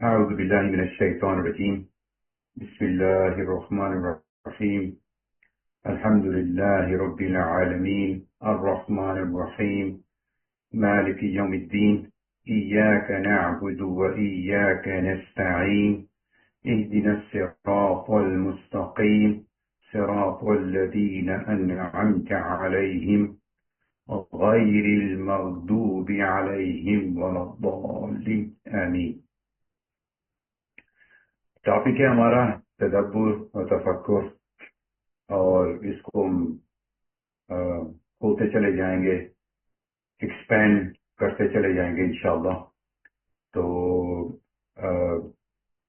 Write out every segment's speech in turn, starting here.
أعوذ بالله من الشيطان الرجيم. بسم الله الرحمن الرحيم. الحمد لله رب العالمين الرحمن الرحيم مالك يوم الدين. إياك نعبد وإياك نستعين. اهدنا الصراط المستقيم صراط الذين أنعمت عليهم غير المغضوب عليهم ولا الضالين آمين. ٹاپک ہے ہمارا تدبر و تفکر، اور اس کو ہم کھولتے چلے جائیں گے، ایکسپینڈ کرتے چلے جائیں گے انشاءاللہ. تو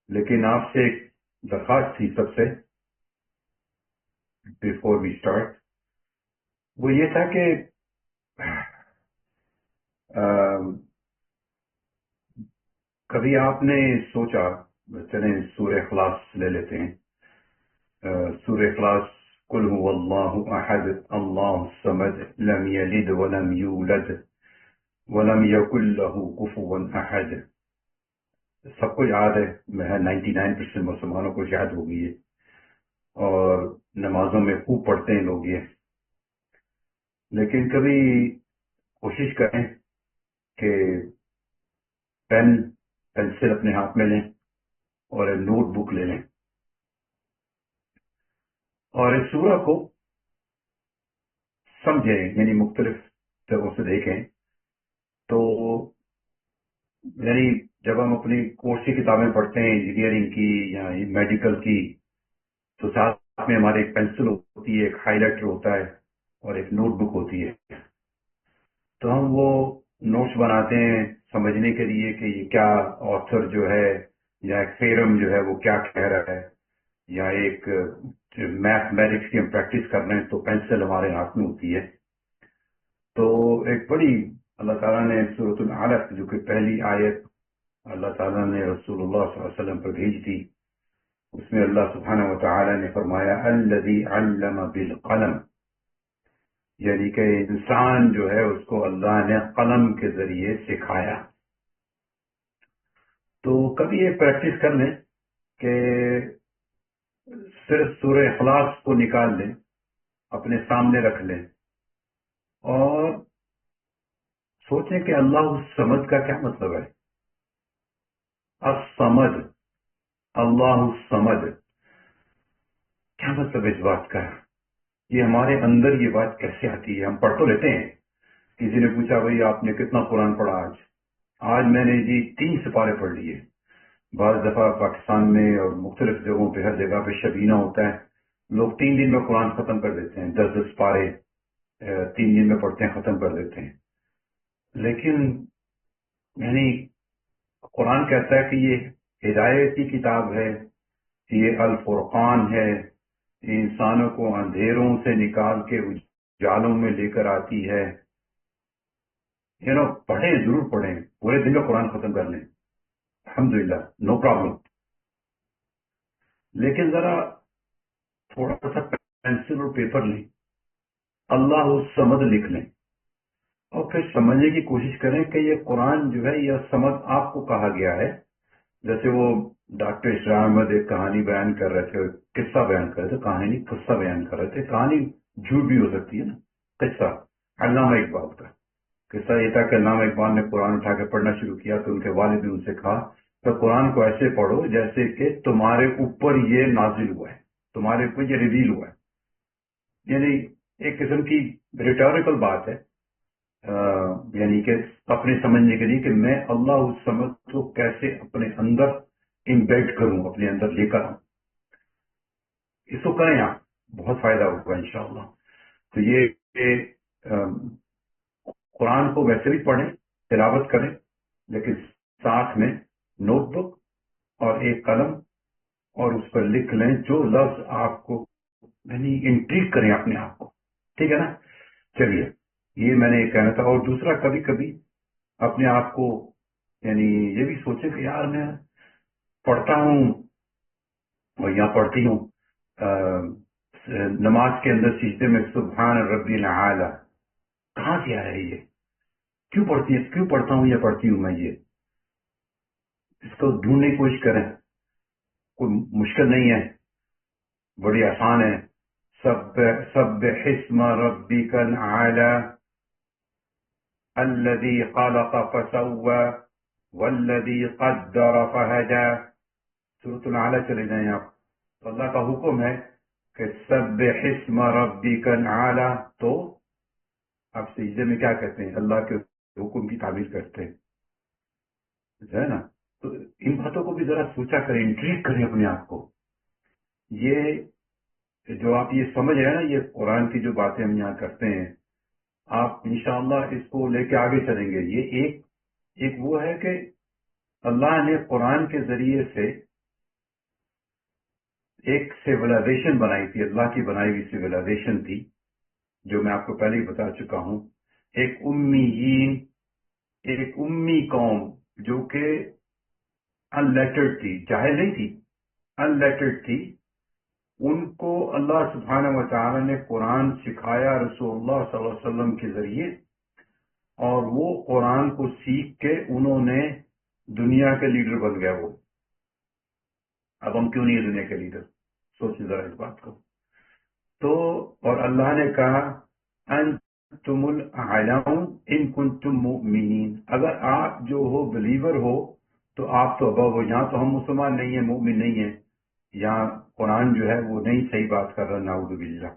لیکن آپ سے ایک درخواست تھی سب سے بیفور وی اسٹارٹ. وہ یہ تھا کہ کبھی آپ نے سوچا، چلیں سورہ اخلاص لے لیتے ہیں. سورہ اخلاص، قل هو اللہ احد اللہ الصمد لم یلد ولم یولد ولم یکن له کفوا احد. سب کو یاد ہے، 99% مسلمانوں کو یاد ہوگی ہے، اور نمازوں میں خوب پڑھتے ہیں لوگ یہ. لیکن کبھی کوشش کریں کہ پینسل اپنے ہاتھ میں لیں اور ایک نوٹ بک لے لیں اور اس سورہ کو سمجھیں، یعنی مختلف جگہوں سے دیکھیں. تو یعنی جب ہم اپنی کورس کی کتابیں پڑھتے ہیں انجینئرنگ کی یا میڈیکل کی، تو ساتھ میں ہمارے ایک پینسل ہوتی ہے، ایک ہائی لائٹر ہوتا ہے اور ایک نوٹ بک ہوتی ہے. تو ہم وہ نوٹس بناتے ہیں سمجھنے کے لیے کہ یہ کیا آتھر جو ہے یا ایک تھیورم جو ہے وہ کیا کہہ رہا ہے، یا ایک میتھمیٹکس کی ہم پریکٹس کر رہے ہیں تو پینسل ہمارے ہاتھ میں ہوتی ہے. تو ایک بڑی اللہ تعالیٰ نے سورۃ العلق، جو کہ پہلی آیت اللہ تعالیٰ نے رسول اللہ صلی اللہ علیہ وسلم پر بھیج دی، اس میں اللہ سبحانہ و تعالیٰ نے فرمایا الذی علم بالقلم، یعنی کہ انسان جو ہے اس کو اللہ نے قلم کے ذریعے سکھایا. تو کبھی یہ پریکٹس کر لیں کہ صرف سورہ اخلاص کو نکال لیں، اپنے سامنے رکھ لیں اور سوچیں کہ اللہ الصمد کا کیا مطلب ہے. الصمد، اللہ الصمد، کیا مطلب ہے اس بات کا؟ یہ ہمارے اندر یہ بات کیسے آتی ہے؟ ہم پڑھ تو لیتے ہیں. کسی نے پوچھا بھائی آپ نے کتنا قرآن پڑھا آج میں نے جی 3 سپارے پڑھ لیے. بعض دفعہ پاکستان میں اور مختلف جگہوں پہ ہر جگہ پہ شبینہ ہوتا ہے، لوگ 3 دن میں قرآن ختم کر دیتے ہیں، 10 سپارے 3 دن میں پڑھتے ہیں، ختم کر دیتے ہیں. لیکن یعنی قرآن کہتا ہے کہ یہ ہدایت کی کتاب ہے، یہ الفرقان ہے، یہ انسانوں کو اندھیروں سے نکال کے اجالوں میں لے کر آتی ہے. پڑھیں، ضرور پڑھیں، پورے دن میں قرآن ختم کر لیں، الحمدللہ، نو پرابلم. لیکن ذرا تھوڑا سا پینسل اور پیپر لیں، اللہ الصمد لکھ لیں اور پھر سمجھنے کی کوشش کریں کہ یہ قرآن جو ہے یہ صمد آپ کو کہا گیا ہے. جیسے وہ ڈاکٹر اسرار احمد ایک کہانی بیان کر رہے تھے، قصہ بیان کر رہے تھے، کہانی نہیں قصہ بیان کر رہے تھے. کہانی جھوٹ بھی ہو سکتی ہے نا. قصہ علامہ اقبال کا قصہ یہ تھا کہ علامہ اقبال نے قرآن اٹھا کے پڑھنا شروع کیا تو ان کے والد نے ان سے کہا کہ قرآن کو ایسے پڑھو جیسے کہ تمہارے اوپر یہ نازل ہوا ہے، تمہارے اوپر یہ ریویل ہوا ہے. یعنی ایک قسم کی ریٹوریکل بات ہے، یعنی کہ اپنے سمجھنے کے لیے کہ میں اللہ الصمد کو کیسے اپنے اندر امبیڈ کروں، اپنے اندر لے کر آؤں. اس کو کریں آپ، بہت فائدہ ہوگا انشاءاللہ. تو یہ قرآن کو ویسے بھی پڑھیں، تلاوت کریں، لیکن ساتھ میں نوٹ بک اور ایک قلم، اور اس پر لکھ لیں جو لفظ آپ کو یعنی انٹریگ کریں اپنے آپ کو. ٹھیک ہے نا؟ چلیے، یہ میں نے یہ کہنا تھا. اور دوسرا، کبھی کبھی اپنے آپ کو یعنی یہ بھی سوچیں کہ یار میں پڑھتا ہوں اور یا پڑھتی ہوں نماز کے اندر سجدے میں سبحان ربی الاعلی، کہاں سے آیا یہ؟ کیوں پڑھتا ہوں یا پڑھتی ہوں میں یہ؟ اس کو ڈھونڈنے کی کوشش کریں، کوئی مشکل نہیں ہے، بڑی آسان ہے. سبح اسم ربک الاعلی الذی خلق فسوى والذی قدر فہدى. سورۃ الاعلی چلے جائیں آپ، تو اللہ کا حکم ہے کہ سبح اسم ربک الاعلی. تو آپ سجدے میں کیا کہتے ہیں؟ اللہ کے حکم کی تعبیر کرتے ہیں، ہے نا. تو ان باتوں کو بھی ذرا سوچا کریں، انٹریگ کریں اپنے آپ کو. یہ جو آپ یہ سمجھ رہے ہیں نا، یہ قرآن کی جو باتیں ہم یہاں کرتے ہیں، آپ انشاءاللہ اس کو لے کے آگے چلیں گے. یہ ایک وہ ہے کہ اللہ نے قرآن کے ذریعے سے ایک سیولائزیشن بنائی تھی، اللہ کی بنائی ہوئی سیولائزیشن تھی، جو میں آپ کو پہلے ہی بتا چکا ہوں. ایک امی قوم جو کہ ان لیٹرڈ تھی، جاہل نہیں تھی، ان لیٹرڈ تھی. ان کو اللہ سبحانہ و تعالی نے قرآن سکھایا رسول اللہ صلی اللہ علیہ وسلم کے ذریعے، اور وہ قرآن کو سیکھ کے انہوں نے دنیا کے لیڈر بن گیا. وہ اب ہم کیوں نہیں ہیں دنیا کے لیڈر؟ سوچیں ذرا اس بات کو. تو اور اللہ نے کہا انتم الاعلون ان کنتم مؤمنین، اگر آپ جو ہو بلیور ہو تو آپ تو ابو ہو. یہاں تو ہم مسلمان نہیں ہیں، مومن نہیں ہیں، یہاں قرآن جو ہے وہ نہیں صحیح بات کر رہا، نعوذ باللہ.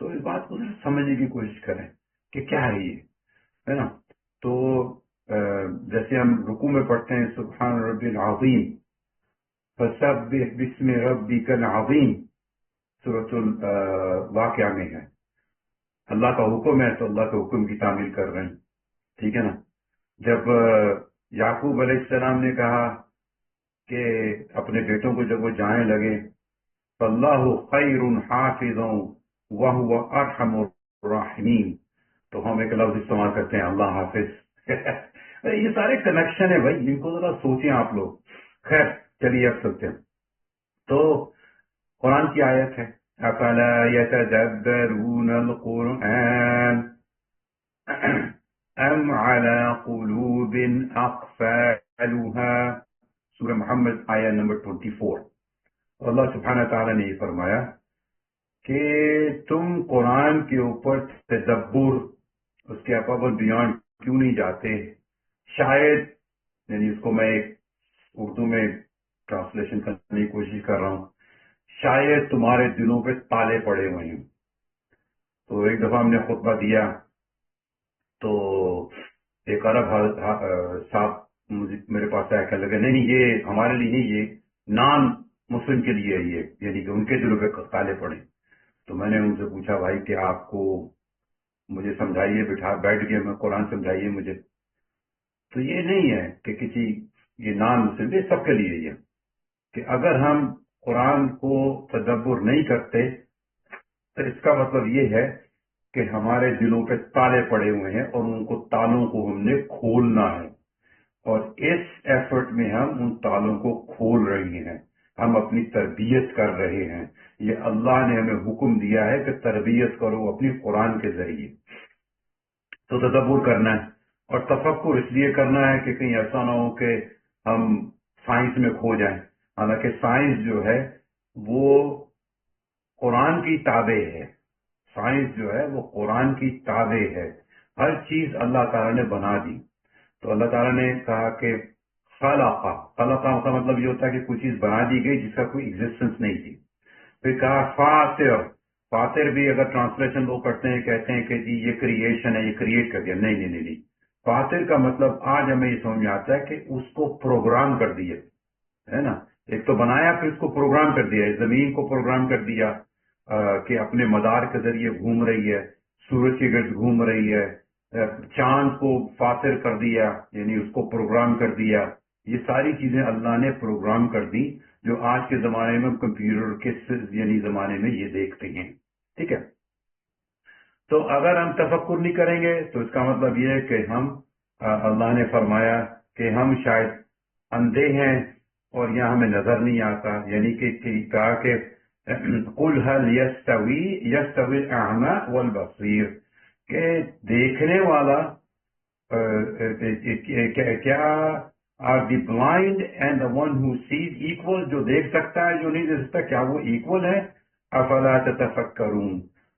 تو اس بات کو سمجھنے کی کوشش کریں کہ کیا ہے یہ، ہے نا. تو جیسے ہم رکوع میں پڑھتے ہیں سبحان ربی العظیم، فسبح بسم ربک العظیم، سورۃ الواقعہ میں ہے. اللہ کا حکم ہے تو اللہ کے حکم کی تعمیل کر رہے ہیں، ٹھیک ہے نا. جب یعقوب علیہ السلام نے کہا کہ اپنے بیٹوں کو جب وہ جائیں لگے، فاللہ خیر حافظ وہو ارحم الراحمین، تو ہم ایک لفظ استعمال کرتے ہیں اللہ حافظ. یہ سارے کنیکشن ہے بھائی، ان کو ذرا سوچیں آپ لوگ. خیر چلیے اب چلتے ہیں. تو قرآن کی آیت ہے افلا یتدبرون القرآن ام علی قلوب اقفالها، سورہ محمد آیہ نمبر 24. اللہ سبحانہ تعالیٰ نے یہ فرمایا کہ تم قرآن کے اوپر تدبر، اس کے ابو بیانڈ کیوں نہیں جاتے؟ شاید، یعنی اس کو میں ایک اردو میں ٹرانسلیشن کرنے کی کوشش کر رہا ہوں، شاید تمہارے دلوں پہ تالے پڑے ہوئے ہیں. تو ایک دفعہ ہم نے خطبہ دیا تو ایک عرب صاحب میرے پاس آیا، کہنے لگے نہیں یہ ہمارے لیے نہیں، یہ نان مسلم کے لیے ہے، یہ یعنی کہ ان کے دلوں پہ تالے پڑے. تو میں نے ان سے پوچھا بھائی کہ آپ کو مجھے سمجھائیے، بیٹھ کے میں قرآن سمجھائیے مجھے. تو یہ نہیں ہے کہ کسی یہ نان مسلم، یہ سب کے لیے یہ کہ اگر ہم قرآن کو تدبر نہیں کرتے تو اس کا مطلب یہ ہے کہ ہمارے دلوں پہ تالے پڑے ہوئے ہیں اور ان کو تالوں کو ہم نے کھولنا ہے. اور اس ایفرٹ میں ہم ان تالوں کو کھول رہے ہیں، ہم اپنی تربیت کر رہے ہیں. یہ اللہ نے ہمیں حکم دیا ہے کہ تربیت کرو اپنی قرآن کے ذریعے. تو تدبر کرنا ہے، اور تفکر اس لیے کرنا ہے کہ کہیں ایسا نہ ہو کہ ہم سائنس میں کھو جائیں. حالانکہ سائنس جو ہے وہ قرآن کی تابع ہے، سائنس جو ہے وہ قرآن کی تابع ہے. ہر چیز اللہ تعالیٰ نے بنا دی. تو اللہ تعالیٰ نے کہا کہ خلقہ کا مطلب یہ ہوتا ہے کہ کوئی چیز بنا دی گئی جس کا کوئی ایگزسٹنس نہیں تھی. پھر کہا فاطر بھی اگر ٹرانسلیشن وہ کرتے ہیں، کہتے ہیں کہ جی یہ کریشن ہے، یہ کریٹ کر دیا. نہیں، فاطر کا مطلب آج ہمیں یہ سمجھ میں آتا ہے کہ اس کو پروگرام کر دیا، ہے نا. ایک تو بنایا، پھر اس کو پروگرام کر دیا. زمین کو پروگرام کر دیا کہ اپنے مدار کے ذریعے گھوم رہی ہے، سورج کے گرد گھوم رہی ہے. چاند کو فاطر کر دیا، یعنی اس کو پروگرام کر دیا. یہ ساری چیزیں اللہ نے پروگرام کر دی، جو آج کے زمانے میں کمپیوٹر کے یعنی زمانے میں یہ دیکھتے ہیں. ٹھیک ہے. تو اگر ہم تفکر نہیں کریں گے تو اس کا مطلب یہ ہے کہ ہم اللہ نے فرمایا کہ ہم شاید اندھے ہیں اور یہاں ہمیں نظر نہیں آتا. یعنی کہ کہا کہ قل هل يستوي الاعمى والبصير، کہ دیکھنے والا کیا are the blind and the one who sees equal, جو دیکھ سکتا ہے جو نہیں دیکھ سکتا، کیا وہ ایکول ہے؟ افلا تتفکرون.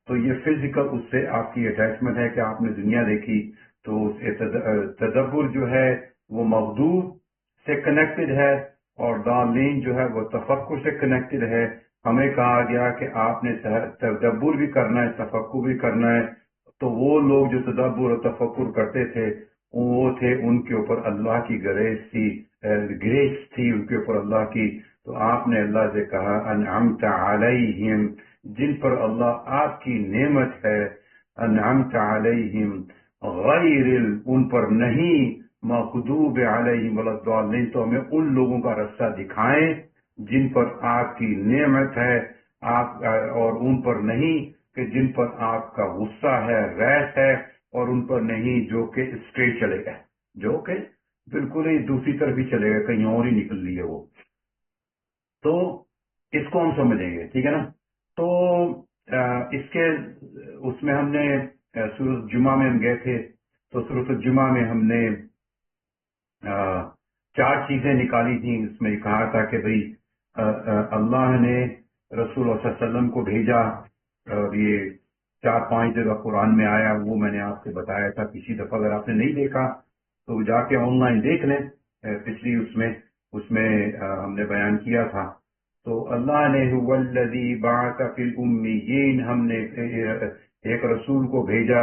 تو یہ فزیکل اس سے آپ کی اٹیچمنٹ ہے کہ آپ نے دنیا دیکھی، تو تدبر جو ہے وہ مغدوب سے کنیکٹڈ ہے، اور دالین جو ہے وہ تفکر سے کنیکٹڈ ہے. ہمیں کہا گیا کہ آپ نے تدبر بھی کرنا ہے، تفکر بھی کرنا ہے. تو وہ لوگ جو تدبر اور تفکر کرتے تھے، وہ تھے ان کے اوپر اللہ کی گریس تھی ان کے اوپر اللہ کی. تو آپ نے اللہ سے کہا انعمت علیہم، جن پر اللہ آپ کی نعمت ہے، انعمت علیہم غیر ان پر نہیں، مغضوب علیہم ولا الضالین، تو ہمیں ان لوگوں کا رستہ دکھائیں جن پر آپ کی نعمت ہے، آپ اور ان پر نہیں کہ جن پر آپ کا غصہ ہے، غیظ ہے، اور ان پر نہیں جو کہ اسٹریٹ چلے گئے، جو کہ بالکل ہی دوسری طرف ہی چلے گئے، کہیں اور ہی نکل لیے وہ. تو اس کو ہم سمجھیں گے، ٹھیک ہے نا. تو اس کے اس میں ہم نے سورۃ جمعہ میں ہم گئے تھے. تو سورۃ جمعہ میں ہم نے 4 چیزیں نکالی تھیں. اس میں کہا تھا کہ بھئی اللہ نے رسول اللہ صلی اللہ علیہ وسلم کو بھیجا، اور یہ 4-5 جگہ قرآن میں آیا، وہ میں نے آپ سے بتایا تھا پچھلی دفعہ. اگر آپ نے نہیں دیکھا تو جا کے آن لائن دیکھ لیں، پچھلی اس میں ہم نے بیان کیا تھا. تو اللہ نے هو الذی بعث فی الامیین، ہم نے ایک رسول کو بھیجا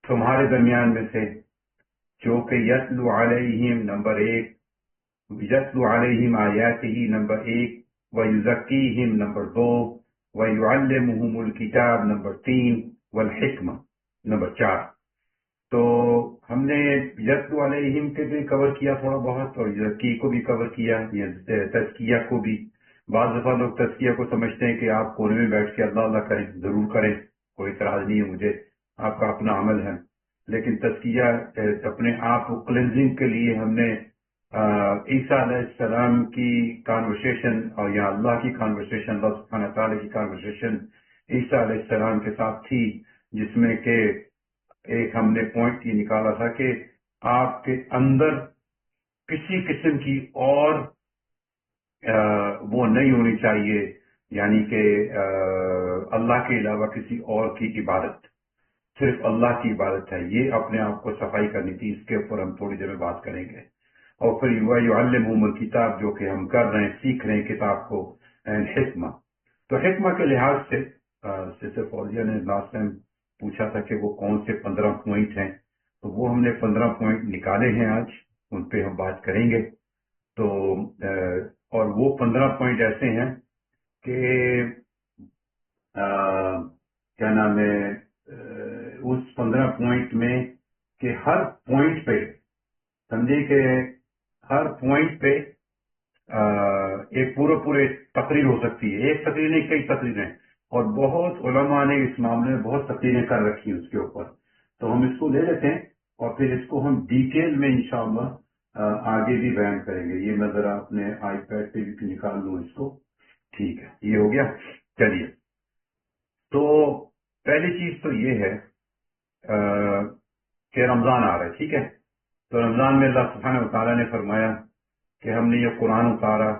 تمہارے درمیان میں سے، جو کہ یتلو علیہم نمبر 1، یتلو علیہم آیاتہ نمبر 1، ویزکیہم نمبر 2، ویعلمہم الکتاب نمبر 3، والحکمہ نمبر 4. تو ہم نے یتلو علیہم کے بھی کور کیا تھوڑا بہت، اور یزکی کو بھی کور کیا، تزکیہ کو بھی. بعض دفعہ لوگ تزکیہ کو سمجھتے ہیں کہ آپ کونے میں بیٹھ کے اللہ اللہ کریں، ضرور کریں، کوئی اعتراض نہیں ہے مجھے، آپ کا اپنا عمل ہے. لیکن تزکیہ اپنے آپ کو کلینزنگ کے لیے ہم نے عیسیٰ علیہ السلام کی کانورسیشن، اور یا اللہ کی کانورسیشن، اللہ سبحانہ تعالیٰ کی کانورسیشن عیسیٰ علیہ السلام کے ساتھ تھی، جس میں کہ ایک ہم نے پوائنٹ یہ نکالا تھا کہ آپ کے اندر کسی قسم کی اور وہ نہیں ہونی چاہیے، یعنی کہ اللہ کے علاوہ کسی اور کی عبادت، صرف اللہ کی عبادت ہے. یہ اپنے آپ کو صفائی کرنی تھی. اس کے اوپر ہم تھوڑی دیر میں بات کریں گے. اور پھر یعلمہم الکتاب، جو کہ ہم کر رہے ہیں، سیکھ رہے ہیں کتاب کو، اینڈ حکمہ. تو حکمہ کے لحاظ سے سسٹر فوزیہ نے لاسٹ ٹائم پوچھا تھا کہ وہ کون سے 15 پوائنٹ ہیں، تو وہ ہم نے 15 پوائنٹ نکالے ہیں آج، ان پہ ہم بات کریں گے. تو اور وہ 15 پوائنٹ ایسے ہیں کہ کیا نام ہے، اس 15 پوائنٹ میں کہ ہر پوائنٹ پہ سمجھے کہ ہر پوائنٹ پہ ایک پورے تقریر ہو سکتی ہے. ایک تقریر نہیں، کئی تقریریں، اور بہت علماء نے اس معاملے میں بہت تقریریں کر رکھی ہیں اس کے اوپر. تو ہم اس کو لے لیتے ہیں، اور پھر اس کو ہم ڈیٹیل میں انشاءاللہ آگے بھی بیان کریں گے. یہ میں ذرا اپنے آئی پیڈ پہ بھی نکال لوں اس کو. ٹھیک ہے، یہ ہو گیا. چلیے، تو پہلی چیز تو یہ ہے کہ رمضان آ رہا ہے، ٹھیک ہے. تو رمضان میں اللہ سبحانہ وتعالیٰ نے فرمایا کہ ہم نے یہ قرآن اتارا،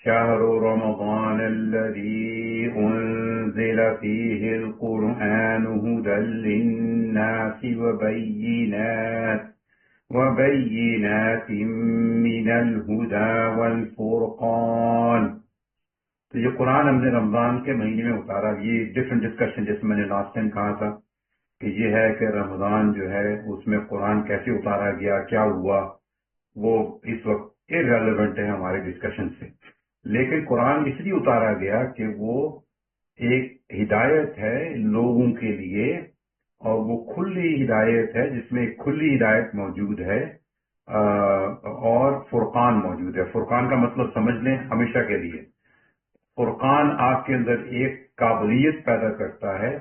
شہر رمضان الذی انزل فیہ القرآن ھدی للناس وبینات من الہدی والفرقان. تو یہ قرآن ہم نے رمضان کے مہینے میں اتارا. یہ ڈفرنٹ ڈسکشن، جیسے میں نے لاسٹ ٹائم کہا تھا کہ یہ ہے کہ رمضان جو ہے اس میں قرآن کیسے اتارا گیا، کیا ہوا، وہ اس وقت ارریلیونٹ ہے ہمارے ڈسکشن سے. لیکن قرآن اس لیے اتارا گیا کہ وہ ایک ہدایت ہے لوگوں کے لیے، اور وہ کھلی ہدایت ہے، جس میں ایک کھلی ہدایت موجود ہے، اور فرقان موجود ہے. فرقان کا مطلب سمجھ لیں ہمیشہ کے لیے. فرقان آپ کے اندر ایک قابلیت پیدا کرتا ہے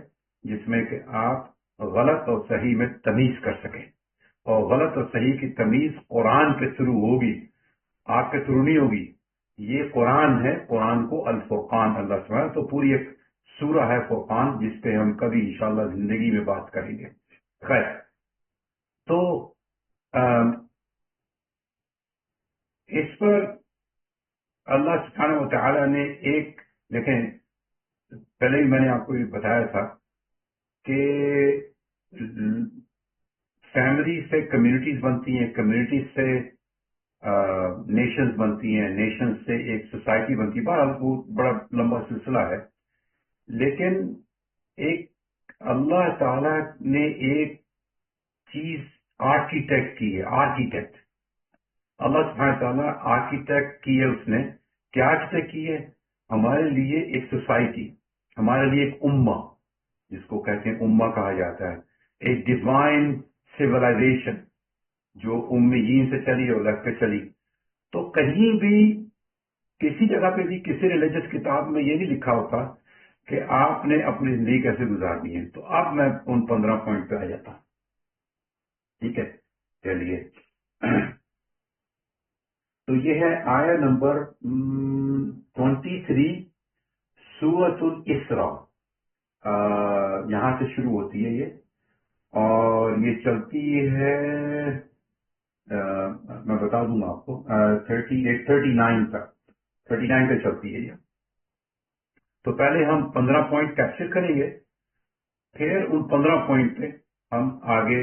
جس میں کہ آپ غلط اور صحیح میں تمیز کر سکیں، اور غلط اور صحیح کی تمیز قرآن کے تھرو ہوگی، آپ کے تھرو نہیں ہوگی. یہ قرآن ہے، قرآن کو الفرقان اللہ سبحانہ. تو پوری ایک سورہ ہے فرقان، جس پہ ہم کبھی انشاءاللہ زندگی میں بات کریں گے. خیر، تو اس پر اللہ سبحانہ و تعالی نے ایک، دیکھیں پہلے ہی میں نے آپ کو یہ بتایا تھا کہ فیملی سے کمیونٹیز بنتی ہیں، کمیونٹیز سے نیشنز بنتی ہیں، نیشنز سے ایک سوسائٹی بنتی ہے. بہرحال وہ بڑا لمبا سلسلہ ہے. لیکن ایک اللہ تعالی نے ایک چیز آرکیٹیکٹ کی ہے. آرکیٹیکٹ اللہ سبحانہ تعالیٰ آرکیٹیکٹ کی ہے. اس نے کیا آرکیٹیکٹ کی ہے؟ ہمارے لیے ایک سوسائٹی، ہمارے لیے ایک امہ، جس کو کہتے ہیں امہ کہا جاتا ہے، ایک ڈیوائن سیولائزیشن جو امیین سے چلی اور لگ پہ چلی. تو کہیں بھی کسی جگہ پہ بھی کسی ریلیجس کتاب میں یہ نہیں لکھا ہوتا کہ آپ نے اپنی زندگی کیسے گزارنی ہے. تو اب میں ان 15 پوائنٹ پہ آ جاتا ہوں. ٹھیک ہے، چلیے. تو یہ ہے آیا نمبر 23 سورۃ الاسراء. یہاں سے شروع ہوتی ہے یہ، اور یہ چلتی ہے، میں بتا دوں گا آپ کو، 39 تک، 39 تک چلتی ہے یہ. تو پہلے ہم 15 پوائنٹ کیپچر کریں گے، پھر ان 15 پوائنٹ پہ ہم آگے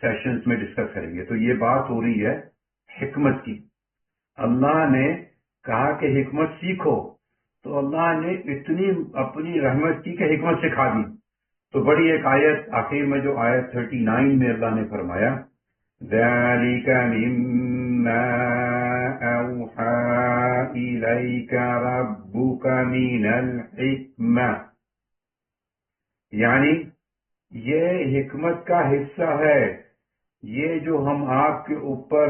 سیشنز میں ڈسکس کریں گے. تو یہ بات ہو رہی ہے حکمت کی. اللہ نے کہا کہ حکمت سیکھو، تو اللہ نے اتنی اپنی رحمت کی کہ حکمت سکھا دی. تو بڑی ایک آیت آخر میں، جو آیت 39 میں اللہ نے فرمایا ذَلِكَ مِمَّا أَوْحَى إِلَيْكَ رَبُّكَ مِنَ الْحِكْمَةِ، یعنی یہ حکمت کا حصہ ہے. یہ جو ہم آپ کے اوپر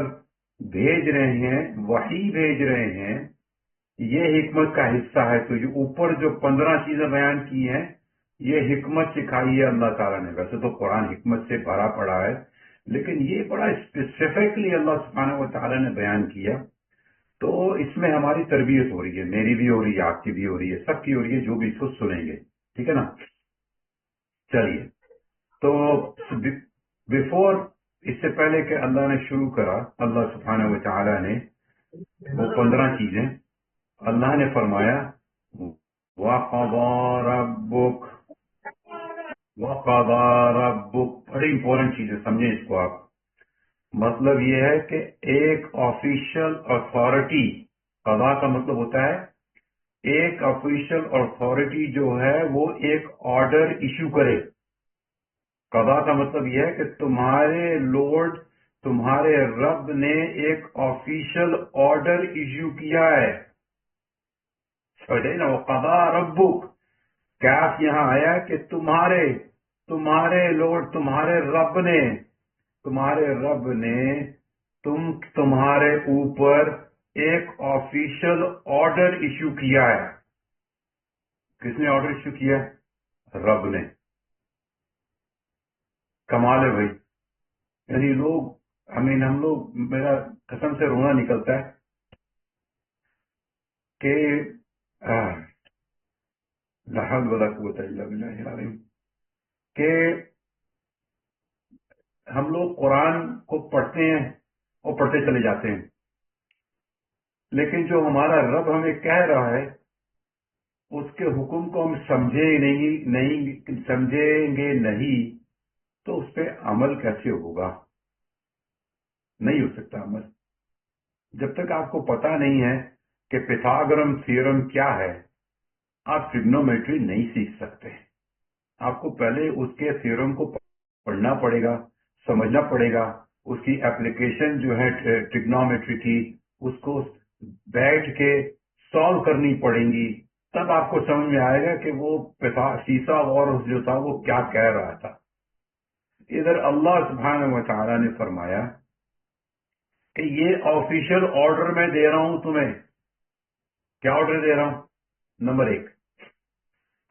بھیج رہے ہیں، وحی بھیج رہے ہیں، یہ حکمت کا حصہ ہے. تو یہ اوپر جو 15 چیزیں بیان کی ہیں، یہ حکمت سکھائی ہے اللہ تعالیٰ نے. ویسے تو قرآن حکمت سے بھرا پڑا ہے، لیکن یہ بڑا اسپیسیفکلی اللہ سبحانہ و تعالیٰ نے بیان کیا. تو اس میں ہماری تربیت ہو رہی ہے، میری بھی ہو رہی ہے، آپ کی بھی ہو رہی ہے، سب کی ہو رہی ہے جو بھی اس کو سنیں گے. ٹھیک ہے نا؟ چلیے. تو بیفور، اس سے پہلے کہ اللہ نے شروع کرا، اللہ سبحانہ و تعالیٰ نے وہ 15 چیزیں، اللہ نے فرمایا وَقَضَى رَبُّكَ. وَقَضَى رَبُّكَ بڑی امپورٹنٹ چیز ہے، سمجھیں اس کو آپ. مطلب یہ ہے کہ ایک آفیشل اتھارٹی، قضا کا مطلب ہوتا ہے ایک آفیشل اتھارٹی جو ہے وہ ایک آرڈر ایشو کرے. قضا کا مطلب یہ ہے کہ تمہارے لارڈ، تمہارے رب نے ایک آفیشل آرڈر ایشو کیا ہے. نا وہ قضا ربک، کیف یہاں آیا کہ تمہارے لارڈ، تمہارے رب نے، تمہارے اوپر ایک آفیشل آرڈر ایشو کیا ہے. کس نے آرڈر ایشو کیا ہے؟ رب نے. کمال ہے بھائی. یعنی ہم لوگ میرا قسم سے رونا نکلتا ہے کہ لا حول ولا قوت الا باللہ العظیم، کہ ہم لوگ قرآن کو پڑھتے ہیں اور پڑھتے چلے جاتے ہیں، لیکن جو ہمارا رب ہمیں کہہ رہا ہے اس کے حکم کو ہم سمجھیں گے نہیں، تو اس پہ عمل کیسے ہوگا؟ نہیں ہو سکتا عمل. جب تک آپ کو پتا نہیں ہے کہ پیتھاگورن تھیورم کیا ہے، آپ ٹریگنومیٹری نہیں سیکھ سکتے. آپ کو پہلے اس کے تھیورم کو پڑھنا پڑے گا، سمجھنا پڑے گا. اس کی اپلیکیشن جو ہے ٹریگنومیٹری کی، اس کو بیٹھ کے سالو کرنی پڑیں گی. تب آپ کو سمجھ میں آئے گا کہ وہ سیسا اور جو تھا وہ کیا کہہ رہا تھا. ادھر اللہ سبحانہ و تعالیٰ نے فرمایا کہ یہ آفیشل آرڈر میں دے رہا ہوں تمہیں. کیا آرڈر دے رہا ہوں؟ نمبر 1،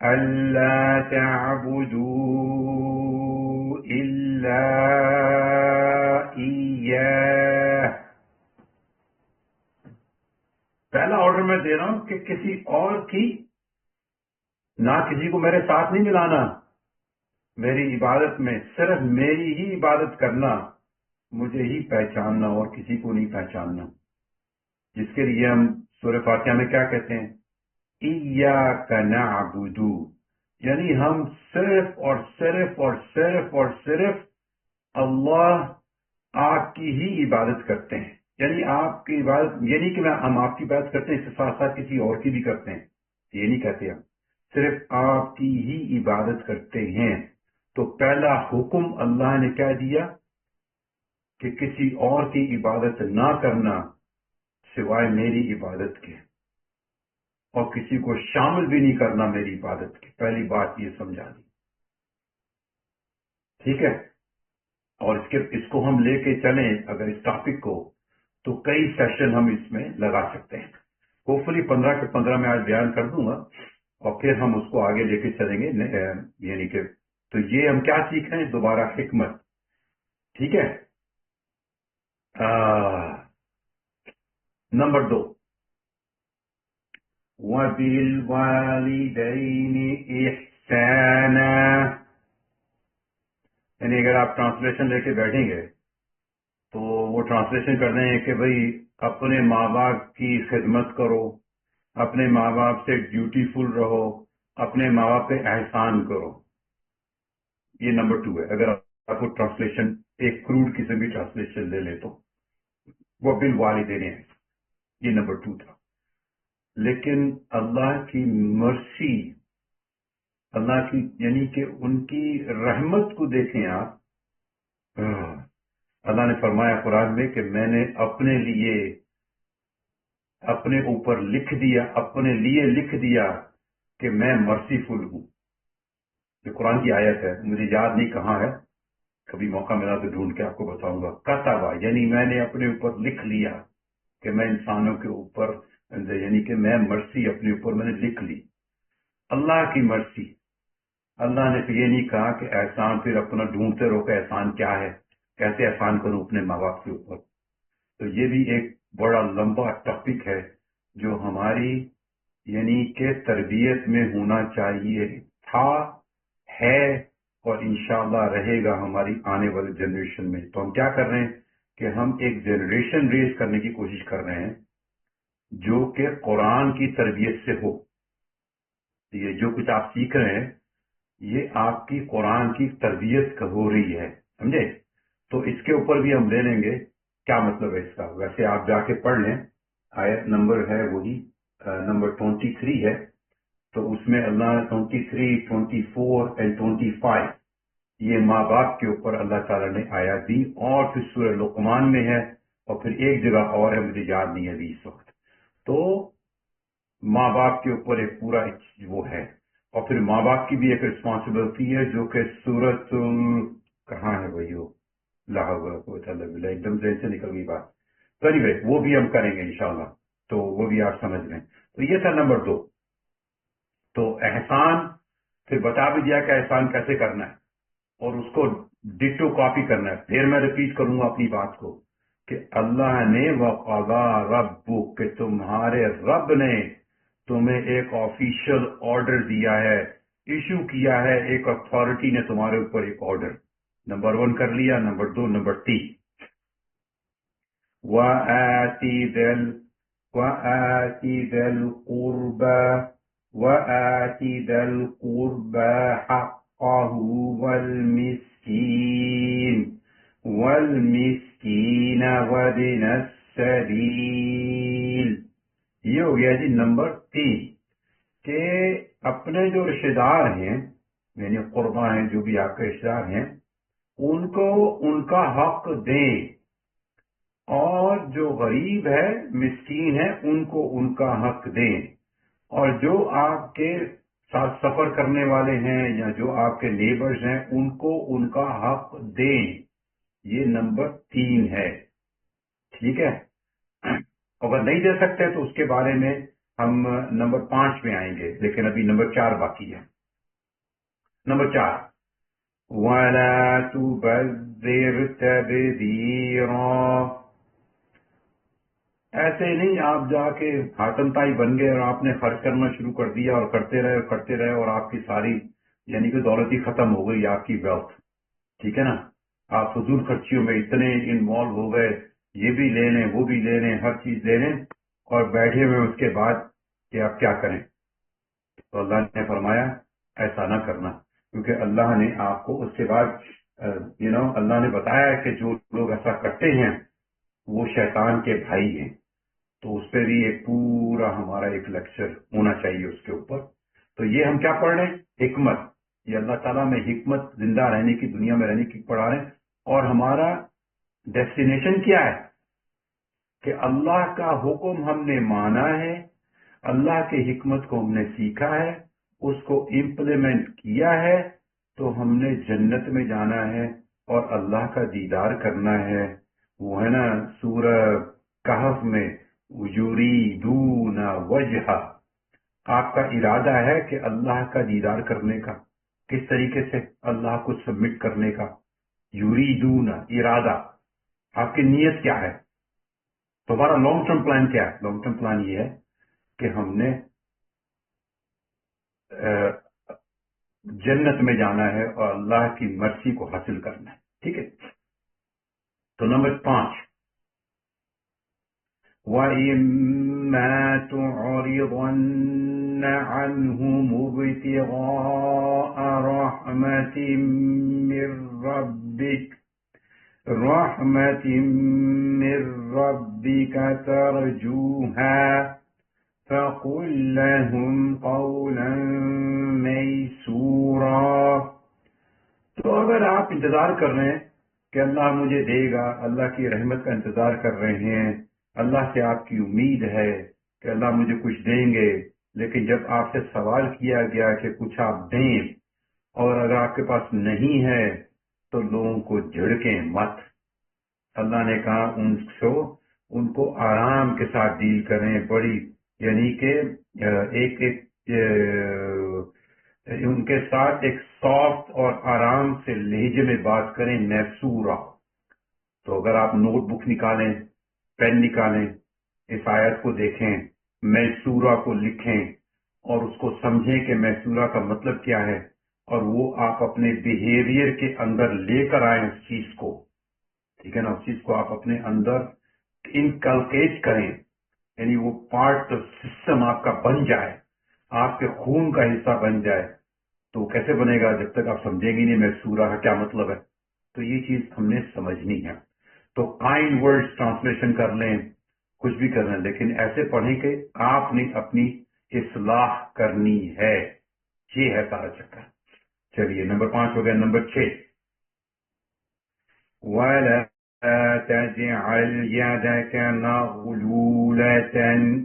اللہ تعبدوا الا ایاہ. پہلا آرڈر میں دے رہا ہوں کہ کسی اور کی، نہ کسی کو میرے ساتھ نہیں ملانا. میری عبادت میں صرف میری ہی عبادت کرنا، مجھے ہی پہچاننا اور کسی کو نہیں پہچاننا، جس کے لیے ہم سورہ فاتحہ میں کیا کہتے ہیں؟ ایاک نعبد، یعنی ہم صرف اور صرف اور صرف اور صرف اللہ آپ کی ہی عبادت کرتے ہیں. یعنی آپ کی عبادت، یعنی کہ ہم آپ کی عبادت کرتے ہیں، اس کے ساتھ ساتھ کسی اور کی بھی کرتے ہیں، یہ نہیں کہتے ہم صرف آپ کی ہی عبادت کرتے ہیں. تو پہلا حکم اللہ نے کیا دیا کہ کسی اور کی عبادت نہ کرنا سوائے میری عبادت کے، اور کسی کو شامل بھی نہیں کرنا میری عبادت کی. پہلی بات یہ سمجھا دی، ٹھیک ہے. اور اس کو ہم لے کے چلیں اگر اس ٹاپک کو، تو کئی سیشن ہم اس میں لگا سکتے ہیں. ہوپ فلی 15 کے 15 میں آج بیان کر دوں گا، اور پھر ہم اس کو آگے لے کے چلیں گے. یعنی کہ تو یہ ہم کیا سیکھ رہے ہیں؟ دوبارہ حکمت، ٹھیک ہے. نمبر 2، وَبِالْوَالِدَيْنِ إِحْسَانًا. یعنی اگر آپ ٹرانسلیشن لے کے بیٹھیں گے تو وہ ٹرانسلیشن کر رہے ہیں کہ بھئی اپنے ماں باپ کی خدمت کرو، اپنے ماں باپ سے ڈیوٹیفل رہو، اپنے ماں باپ پہ احسان کرو. یہ نمبر 2 ہے. اگر آپ کو ٹرانسلیشن ایک کروڈ قسم کی ٹرانسلیشن لے لے تو وہ بالوالدین ہے، یہ نمبر 2 تھا. لیکن اللہ کی مرسی، اللہ کی یعنی کہ ان کی رحمت کو دیکھیں آپ. اللہ نے فرمایا قرآن میں کہ میں نے اپنے لیے اپنے اوپر لکھ دیا، اپنے لیے لکھ دیا کہ میں مرسیفل ہوں. یہ قرآن کی آیت ہے، مجھے یاد نہیں کہاں ہے، کبھی موقع ملا تو ڈھونڈ کے آپ کو بتاؤں گا. کتبا یعنی میں نے اپنے اوپر لکھ لیا کہ میں انسانوں کے اوپر، یعنی کہ میں مرسی اپنے اوپر میں نے لکھ لی. اللہ کی مرسی. اللہ نے تو یہ نہیں کہا کہ احسان پھر اپنا ڈھونڈتے رہو کہ احسان کیا ہے، کیسے احسان کروں اپنے ماں باپ کے اوپر. تو یہ بھی ایک بڑا لمبا ٹاپک ہے جو ہماری یعنی کہ تربیت میں ہونا چاہیے تھا، ہے، اور انشاءاللہ رہے گا ہماری آنے والی جنریشن میں. تو ہم کیا کر رہے ہیں کہ ہم ایک جنریشن ریز کرنے کی کوشش کر رہے ہیں جو کہ قرآن کی تربیت سے ہو. یہ جو کچھ آپ سیکھ رہے ہیں یہ آپ کی قرآن کی تربیت ہو رہی ہے، سمجھے. تو اس کے اوپر بھی ہم لے لیں گے کیا مطلب ہے اس کا. ویسے آپ جا کے پڑھ لیں، آیت نمبر ہے وہی نمبر 23 ہے. تو اس میں اللہ 23، 24 اور 25 یہ ماں باپ کے اوپر اللہ تعالیٰ نے آیات دی. اور پھر سورہ لقمان میں ہے، اور پھر ایک جگہ اور ہے مجھے یاد نہیں ہے ابھی اس وقت. تو ماں باپ کے اوپر ایک پورا وہ ہے. اور پھر ماں باپ کی بھی ایک رسپانسبلٹی ہے جو کہ سورت کہاں ہے وہی ہو لا حول ولا قوت الا باللہ، ایک دم سے نکل گئی بات. تو anyway، وہ بھی ہم کریں گے انشاءاللہ، تو وہ بھی آپ سمجھ لیں. تو یہ تھا نمبر 2. تو احسان پھر بتا بھی دیا کہ احسان کیسے کرنا ہے، اور اس کو ڈٹو کاپی کرنا ہے. پھر میں ریپیٹ کروں گا اپنی بات کو کہ اللہ نے وقضا ربک، کہ تمہارے رب نے تمہیں ایک آفیشل آرڈر دیا ہے، ایشو کیا ہے، ایک اتھارٹی نے تمہارے اوپر ایک آرڈر. نمبر 1 کر لیا. Number 2، number 3، وَآتِ ذَا الْقُرْبَى حَقَّهُ وَالْمِسْكِينَ وَابْنَ السَّبِيلِ. یہ ہو گیا جی نمبر 3 کہ اپنے جو رشتہ دار ہیں یعنی قربا ہیں، جو بھی آپ کے رشتہ دار ہیں، ان کو ان کا حق دیں، اور جو غریب ہے، مسکین ہے، ان کو ان کا حق دیں، اور جو آپ کے ساتھ سفر کرنے والے ہیں یا جو آپ کے نیبرز ہیں ان کو ان کا حق دیں. یہ نمبر 3 ہے، ٹھیک ہے. اگر نہیں دے سکتے تو اس کے بارے میں ہم نمبر 5 میں آئیں گے، لیکن ابھی نمبر 4 باقی ہے. نمبر 4، وَلَا تُبَذِّرْ تَبْذِيرًا. ایسے نہیں آپ جا کے حاتم تائی بن گئے اور آپ نے خرچ کرنا شروع کر دیا اور کرتے رہے اور آپ کی ساری یعنی کہ دولت ہی ختم ہو گئی آپ کی ویلتھ، ٹھیک ہے نا، آپ فضول خرچیوں میں اتنے انوالو ہو گئے، یہ بھی لے لیں وہ بھی لے لیں ہر چیز لے لیں اور بیٹھے ہوئے اس کے بعد کہ آپ کیا کریں. تو اللہ نے فرمایا ایسا نہ کرنا، کیونکہ اللہ نے آپ کو اس کے بعد اللہ نے بتایا کہ جو لوگ ایسا کرتے ہیں وہ شیطان کے بھائی ہیں. تو اس پہ بھی ایک پورا ہمارا ایک لیکچر ہونا چاہیے اس کے اوپر. تو یہ ہم کیا پڑھ رہے ہیں؟ حکمت. یہ اللہ تعالیٰ میں حکمت، زندہ رہنے کی، دنیا میں رہنے کی پڑھا رہے ہیں. اور ہمارا ڈیسٹینیشن کیا ہے؟ کہ اللہ کا حکم ہم نے مانا ہے، اللہ کی حکمت کو ہم نے سیکھا ہے، اس کو امپلیمنٹ کیا ہے، تو ہم نے جنت میں جانا ہے اور اللہ کا دیدار کرنا ہے. وہ ہے نا سورہ کہف میں یریدون وجہ، آپ کا ارادہ ہے کہ اللہ کا دیدار کرنے کا. کس طریقے سے؟ اللہ کو سبمٹ کرنے کا. یریدون ارادہ، آپ کی نیت کیا ہے؟ تو ہمارا لانگ ٹرم پلان کیا ہے؟ لانگ ٹرم پلان یہ ہے کہ ہم نے جنت میں جانا ہے اور اللہ کی مرضی کو حاصل کرنا ہے. ٹھیک ہے. تو نمبر 5، وَإِمَّا تُعْرِضَنَّ عَنْهُمُ ابْتِغَاءَ رَحْمَةٍ مِّن رَّبِّكَ تَرْجُوهَا فَقُل لَّهُمْ قَوْلًا مَّيْسُورًا. تو اگر آپ انتظار کر رہے ہیں کہ اللہ مجھے دے گا، اللہ کی رحمت کا انتظار کر رہے ہیں، اللہ سے آپ کی امید ہے کہ اللہ مجھے کچھ دیں گے، لیکن جب آپ سے سوال کیا گیا کہ کچھ آپ دیں اور اگر آپ کے پاس نہیں ہے تو لوگوں کو جھڑکیں مت. اللہ نے کہا ان کو آرام کے ساتھ ڈیل کریں، بڑی یعنی کہ ایک ان کے ساتھ ایک سافٹ اور آرام سے لہجے میں بات کریں، میسورا. تو اگر آپ نوٹ بک نکالیں، پین نکالیں، اس آیت کو دیکھیں، میسورا کو لکھیں اور اس کو سمجھیں کہ میسورا کا مطلب کیا ہے، اور وہ آپ اپنے بیہیویئر کے اندر لے کر آئیں اس چیز کو. ٹھیک ہے نا، اس چیز کو آپ اپنے اندر انکلکیٹ کریں، یعنی وہ پارٹ سسٹم آپ کا بن جائے، آپ کے خون کا حصہ بن جائے. تو کیسے بنے گا؟ جب تک آپ سمجھیں گے نہیں میں سورہ کا کیا مطلب ہے. تو یہ چیز ہم نے سمجھنی ہے. تو کائنڈ ورڈز ٹرانسلیشن کر لیں، کچھ بھی کر لیں، لیکن ایسے پڑھیں کہ آپ نے اپنی اصلاح کرنی ہے. یہ ہے سارا چکر. چلیے نمبر 5 ہو گیا. نمبر 6، وَلَا تَجْعَلْ يَدَكَ مَغْلُولَةً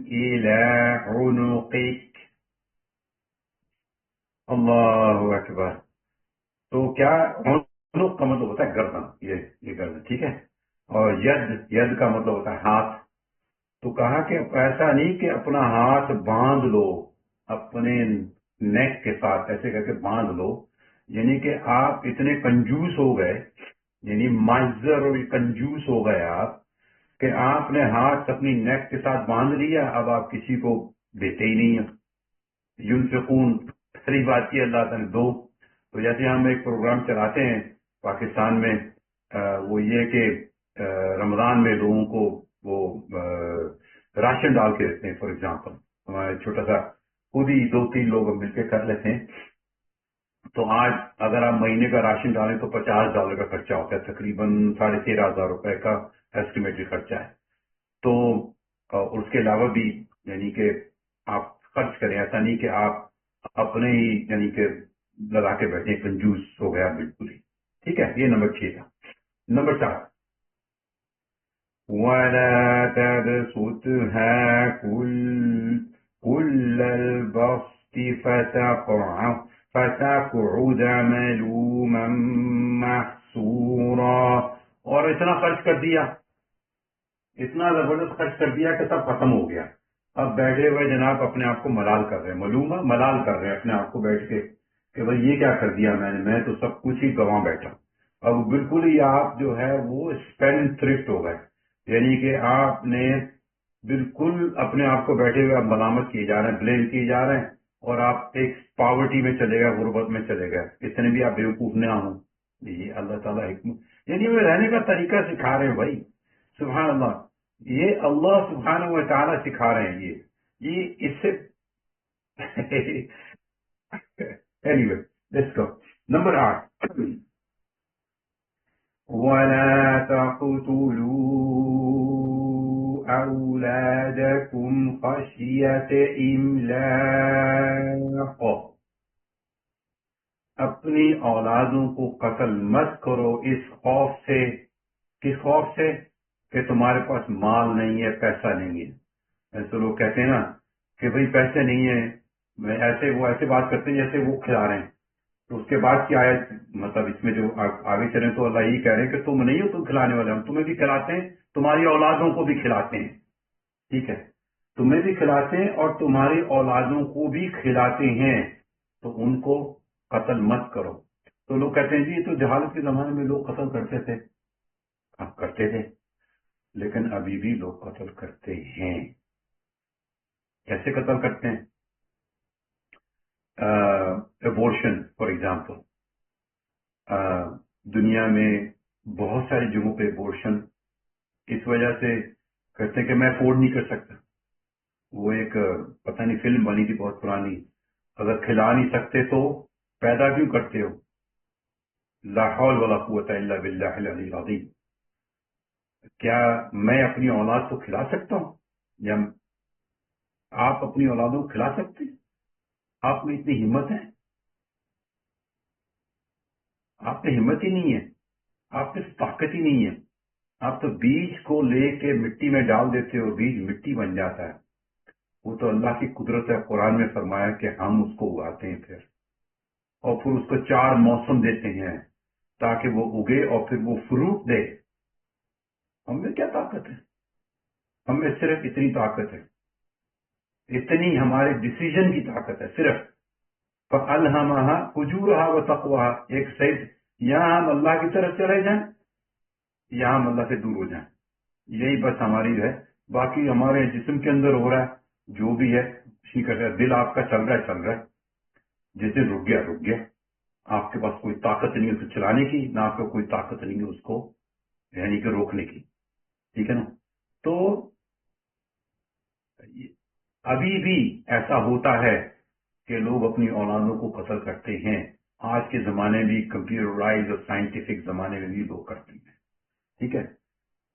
إِلَىٰ عُنُقِكَ. اللہ اکبر. تو کیا عنق کا مطلب ہوتا ہے گردن، یہ گردن، ٹھیک ہے. اور ید کا مطلب ہوتا ہے ہاتھ. تو کہا کہ ایسا نہیں کہ اپنا ہاتھ باندھ لو اپنے نیک کے ساتھ، ایسے کر کے باندھ لو، یعنی کہ آپ اتنے کنجوس ہو گئے، یعنی مائزر اور کنجوس ہو گئے آپ کہ آپ نے ہاتھ اپنی نیک کے ساتھ باندھ لیا، اب آپ کسی کو دیتے ہی نہیں ہیں. ينفقون، پہلی بات کی اللہ تعالیٰ نے دو. تو جیسے ہم ایک پروگرام چلاتے ہیں پاکستان میں، وہ یہ کہ رمضان میں لوگوں کو وہ راشن ڈال کے دیتے ہیں. فار ایگزامپل ہمارے چھوٹا سا خود ہی 2-3 لوگ مل کے کر لیتے ہیں. تو آج اگر آپ مہینے کا راشن ڈالیں تو $50 کا خرچہ ہوتا ہے، تقریباً $13,500 کا ایسٹیمیٹڈ خرچہ ہے. تو اس کے علاوہ بھی یعنی کہ آپ خرچ کریں، ایسا نہیں کہ آپ اپنے ہی یعنی کہ لگا کے بیٹھے، کنجوس ہو گیا بالکل ہی. ٹھیک ہے. یہ نمبر 6 تھا. نمبر 7، وَلَا تَبْسُطْهَا كُلَّ الْبَسْطِ فَتَقْعُدَ مَلُومًا مَحْسُورًا. اور اتنا خرچ کر دیا، اتنا زبردست خرچ کر دیا کہ سب ختم ہو گیا. اب بیٹھے ہوئے جناب اپنے آپ کو ملال کر رہے ہیں، ملومہ ملال کر رہے ہیں اپنے آپ کو بیٹھ کے کہ بھائی یہ کیا کر دیا میں تو سب کچھ ہی گواں بیٹھا. اب بالکل ہی آپ جو ہے وہ اسپینڈ تھرفٹ ہو گئے، یعنی کہ آپ نے بالکل اپنے آپ کو بیٹھے ہوئے آپ ملامت کیے جا رہے ہیں، بلیم کیے جا رہے ہیں، اور آپ ایک پاورٹی میں چلے گئے، غربت میں چلے گئے، اتنے بھی آپ بیوقوف نہ ہوں. یہ اللہ تعالیٰ حکمت، یعنی وہ رہنے کا طریقہ سکھا رہے ہیں بھائی. سبحان اللہ، یہ اللہ سبحانہ و تعالیٰ سکھا رہے ہیں. یہ اس سے any way let's go. Number 8، وَلَا تَقْتُلُوا أَوْلَادَكُمْ خَشْيَةَ إِمْلَاقٍ، اپنی اولادوں کو قتل مت کرو اس خوف سے. کس خوف سے؟ کہ تمہارے پاس مال نہیں ہے، پیسہ نہیں ہے. ایسے لوگ کہتے ہیں نا کہ بھئی پیسے نہیں ہیں، وہ ایسے بات کرتے ہیں جیسے وہ کھلا رہے ہیں. تو اس کے بعد کی آیت، مطلب اس میں جو آگے چلیں تو اللہ یہی کہہ رہے ہیں کہ تم نہیں ہو تم کھلانے والے، ہم تمہیں بھی کھلاتے ہیں، تمہاری اولادوں کو بھی کھلاتے ہیں. ٹھیک ہے، تمہیں بھی کھلاتے ہیں اور تمہاری اولادوں کو بھی کھلاتے ہیں، تو ان کو قتل مت کرو. تو لوگ کہتے ہیں جی یہ تو جہالت کے زمانے میں لوگ قتل کرتے تھے. ہاں کرتے تھے، لیکن ابھی بھی لوگ قتل کرتے ہیں. کیسے قتل کرتے ہیں؟ Abortion for example. دنیا میں بہت ساری جگہوں پہ ایبورشن اس وجہ سے کرتے ہیں کہ میں افورڈ نہیں کر سکتا. وہ ایک پتہ نہیں فلم بنی تھی بہت پرانی، اگر کھلا نہیں سکتے تو پیدا کیوں کرتے ہو؟ لا حول ولا قوت الا باللہ العلی العظیم. کیا میں اپنی اولاد کو کھلا سکتا ہوں؟ یا آپ اپنی اولادوں کو کھلا سکتے ہیں؟ آپ میں اتنی ہمت ہے؟ آپ میں ہمت ہی نہیں ہے، آپ میں طاقت ہی نہیں ہے. آپ تو بیج کو لے کے مٹی میں ڈال دیتے ہو، بیج مٹی بن جاتا ہے. وہ تو اللہ کی قدرت ہے. قرآن میں فرمایا کہ ہم اس کو اگاتے ہیں پھر، اور پھر اس کو 4 موسم دیتے ہیں تاکہ وہ اگے اور پھر وہ فروٹ دے. ہم میں کیا طاقت ہے؟ ہم میں صرف اتنی طاقت ہے، اتنی ہمارے ڈیسیژن کی طاقت ہے صرف. فَأَلْهَمَهَا فُجُورَهَا وَتَقْوَاهَا. ایک صحیح، یہاں ہم اللہ کی طرف چلے جائیں، یہاں ہم اللہ سے دور ہو جائیں. یہی بس ہماری ہے. باقی ہمارے جسم کے اندر ہو رہا ہے جو بھی ہے اسی کا ہے. دل آپ کا چل رہا ہے، جس دن رک گیا. آپ کے پاس کوئی طاقت نہیں ہے اسے چلانے کی، نہ آپ کو کوئی طاقت نہیں ہے اس کو یعنی کہ روکنے کی. ٹھیک ہے نا؟ تو ابھی بھی ایسا ہوتا ہے کہ لوگ اپنی اولادوں کو قتل کرتے ہیں. آج کے زمانے میں کمپیوٹرائز اور سائنٹیفک زمانے میں بھی لوگ کرتے ہیں. ٹھیک ہے.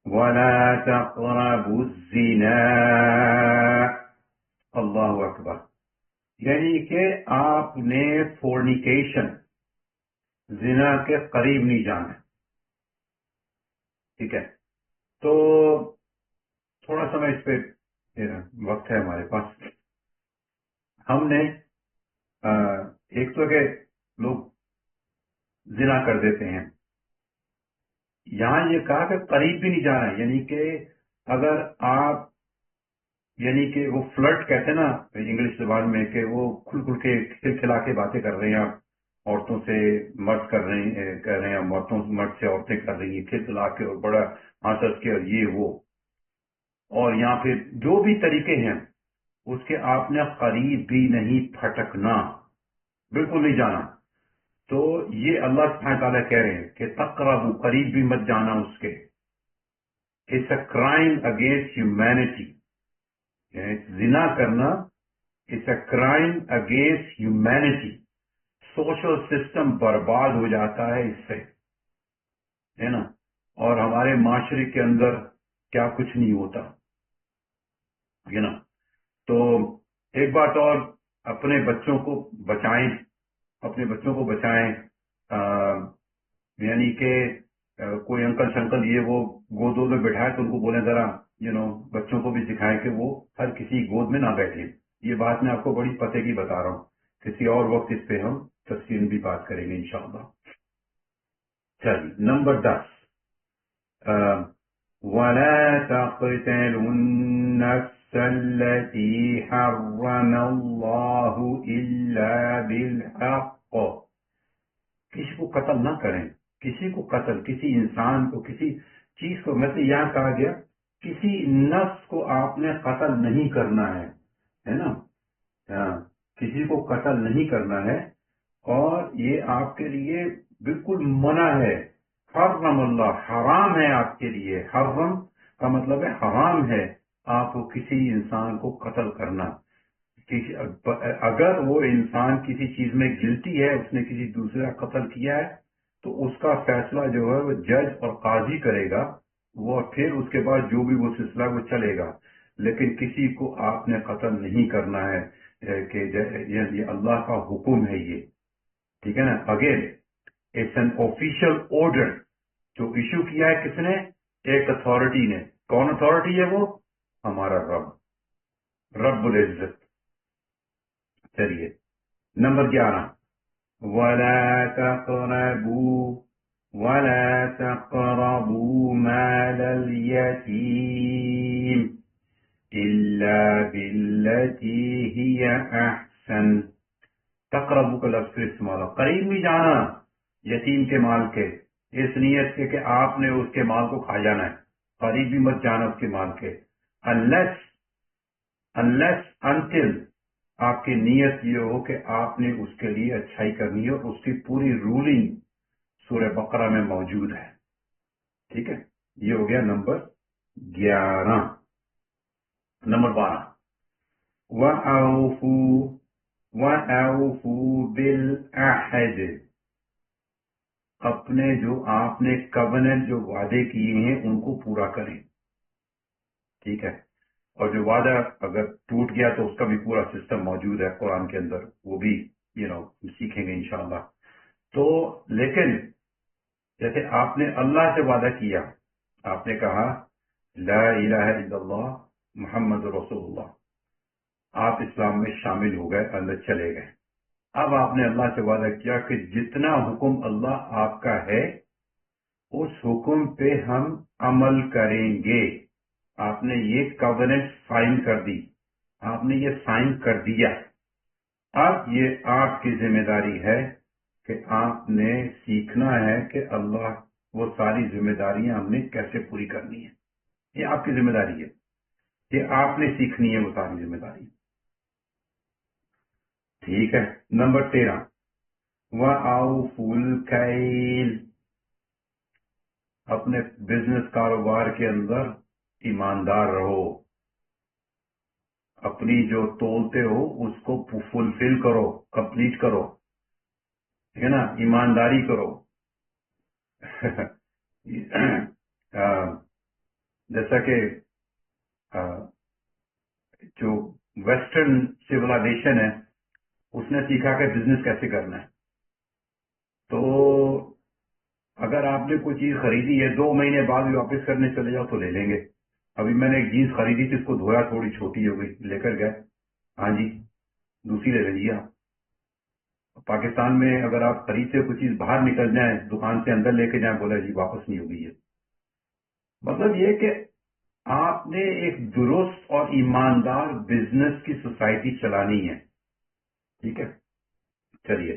وَلَا تَقْرَبُوا الزِّنَا. اللہ اکبر. یعنی کہ آپ نے فورنیکیشن، زنا کے قریب نہیں جانا. ٹھیک ہے. تو تھوڑا سا میں اس پہ وقت ہے ہمارے پاس. ہم نے ایک تو کہ لوگ زنا کر دیتے ہیں، یہاں یہ کہا کہ قریب بھی نہیں جانا ہے. یعنی کہ اگر آپ، یعنی کہ وہ فلرٹ کہتے ہیں نا انگلش زبان میں، کہ وہ کھل کے کھلا کے باتیں کر رہے ہیں، آپ عورتوں سے مرد کر رہے ہیں، مرد سے عورتیں کر رہی ہیں، کھلا کے اور بڑا ہنس کے اور یہ وہ، اور یہاں پہ جو بھی طریقے ہیں اس کے آپ نے قریب بھی نہیں پھٹکنا، بالکل نہیں جانا. تو یہ اللہ سبحانہ تعالیٰ کہہ رہے ہیں کہ تقربوا، قریب بھی مت جانا اس کے. It's a crime against humanity. زنا کرنا it's a crime against humanity. Social system برباد ہو جاتا ہے اس سے، ہے نا. اور ہمارے معاشرے کے اندر کیا کچھ نہیں ہوتا ہے نا. تو ایک بات اور، اپنے بچوں کو بچائیں، اپنے بچوں کو بچائیں. یعنی کہ کوئی انکل شنکل یہ وہ گود میں بٹھائے تو ان کو بولیں ذرا بچوں کو بھی سکھائیں کہ وہ ہر کسی گود میں نہ بیٹھیں. یہ بات میں آپ کو بڑی پتے کی بتا رہا ہوں. کسی اور وقت اس پہ ہم تفصیل بھی بات کریں گے انشاءاللہ. چلیے نمبر 10، وَلَا تَقْتُلُوا النَّفْسَ الَّتِي حَرَّمَ اللَّهُ إِلَّا بِالْحَقِّ. کسی کو قتل نہ کریں. کسی کو قتل، کسی انسان کو، کسی چیز کو، مثلا یہاں کہا گیا کسی نفس کو آپ نے قتل نہیں کرنا ہے نا. کسی کو قتل نہیں کرنا ہے، اور یہ آپ کے لیے بالکل منع ہے. حرم اللہ، حرام ہے آپ کے لیے. حرم کا مطلب ہے حرام ہے آپ کو کسی انسان کو قتل کرنا. اگر وہ انسان کسی چیز میں گلٹی ہے، اس نے کسی دوسرے کا قتل کیا ہے، تو اس کا فیصلہ جو ہے وہ جج اور قاضی کرے گا، وہ پھر اس کے بعد جو بھی وہ سلسلہ وہ چلے گا. لیکن کسی کو آپ نے قتل نہیں کرنا ہے، کہ یہ اللہ کا حکم ہے یہ. ٹھیک ہے نا. Again it's an official order جو ایشو کیا ہے کس نے؟ ایک اتھارٹی نے. کون اتھارٹی ہے وہ؟ ہمارا رب العزت. چلیے نمبر 11، وَلَا تَقْرَبُوا مَالَ الْيَتِيمِ إِلَّا بِالَّتِي هِيَ أَحْسَنُ. تقربو کا لفظ پھر استعمال ہو، قریب نہیں جانا یتیم کے مال کے، اس نیت سے کہ آپ نے اس کے مال کو کھا جانا ہے. قریب بھی مت جانا اس کے مال کے. until آپ کی نیت یہ ہو کہ آپ نے اس کے لیے اچھائی کرنی ہے، اور اس کی پوری رولنگ سورہ بقرہ میں موجود ہے. ٹھیک ہے. یہ ہو گیا نمبر 11. نمبر 12، وَأَوْفُوا بِالْعَهْدِ. اپنے جو آپ نے کووننٹ جو وعدے کیے ہیں ان کو پورا کریں. ٹھیک ہے. اور جو وعدہ اگر ٹوٹ گیا تو اس کا بھی پورا سسٹم موجود ہے قرآن کے اندر، وہ بھی سیکھیں گے انشاءاللہ. تو لیکن جیسے آپ نے اللہ سے وعدہ کیا، آپ نے کہا لا الہ الا اللہ محمد رسول اللہ، آپ اسلام میں شامل ہو گئے، اندر چلے گئے. اب آپ نے اللہ سے وعدہ کیا کہ جتنا حکم اللہ آپ کا ہے اس حکم پہ ہم عمل کریں گے. آپ نے یہ کووننٹ سائن کر دی، آپ نے یہ سائن کر دیا. اب یہ آپ کی ذمہ داری ہے کہ آپ نے سیکھنا ہے کہ اللہ وہ ساری ذمہ داریاں ہم نے کیسے پوری کرنی ہے. یہ آپ کی ذمہ داری ہے، یہ آپ نے سیکھنی ہے وہ ساری ذمہ داری. ٹھیک ہے. نمبر 13، وَأَوْفُوا الْكَيْلَ. اپنے بزنس کاروبار کے اندر ایماندار رہو. اپنی جو تولتے ہو اس کو فلفل کرو، کمپلیٹ کرو، ہے نا، ایمانداری کرو. جیسا کہ جو ویسٹرن سیولائزیشن ہے اس نے سیکھا کہ بزنس کیسے کرنا ہے. تو اگر آپ نے کوئی چیز خریدی ہے 2 مہینے بعد بھی واپس کرنے چلے جاؤ تو لے لیں گے. ابھی میں نے ایک جینس خریدی تھی، اس کو دھویا، تھوڑی چھوٹی ہو گئی، لے کر گئے، ہاں جی دوسری لے لیجیے آپ. پاکستان میں اگر آپ خرید سے کوئی چیز باہر نکل جائیں، دکان سے اندر لے کے جائیں، بولا جی واپس نہیں ہوگی. یہ مطلب یہ کہ آپ نے ایک درست اور ایماندار بزنس کی سوسائٹی چلانی ہے. ٹھیک ہے. چلیے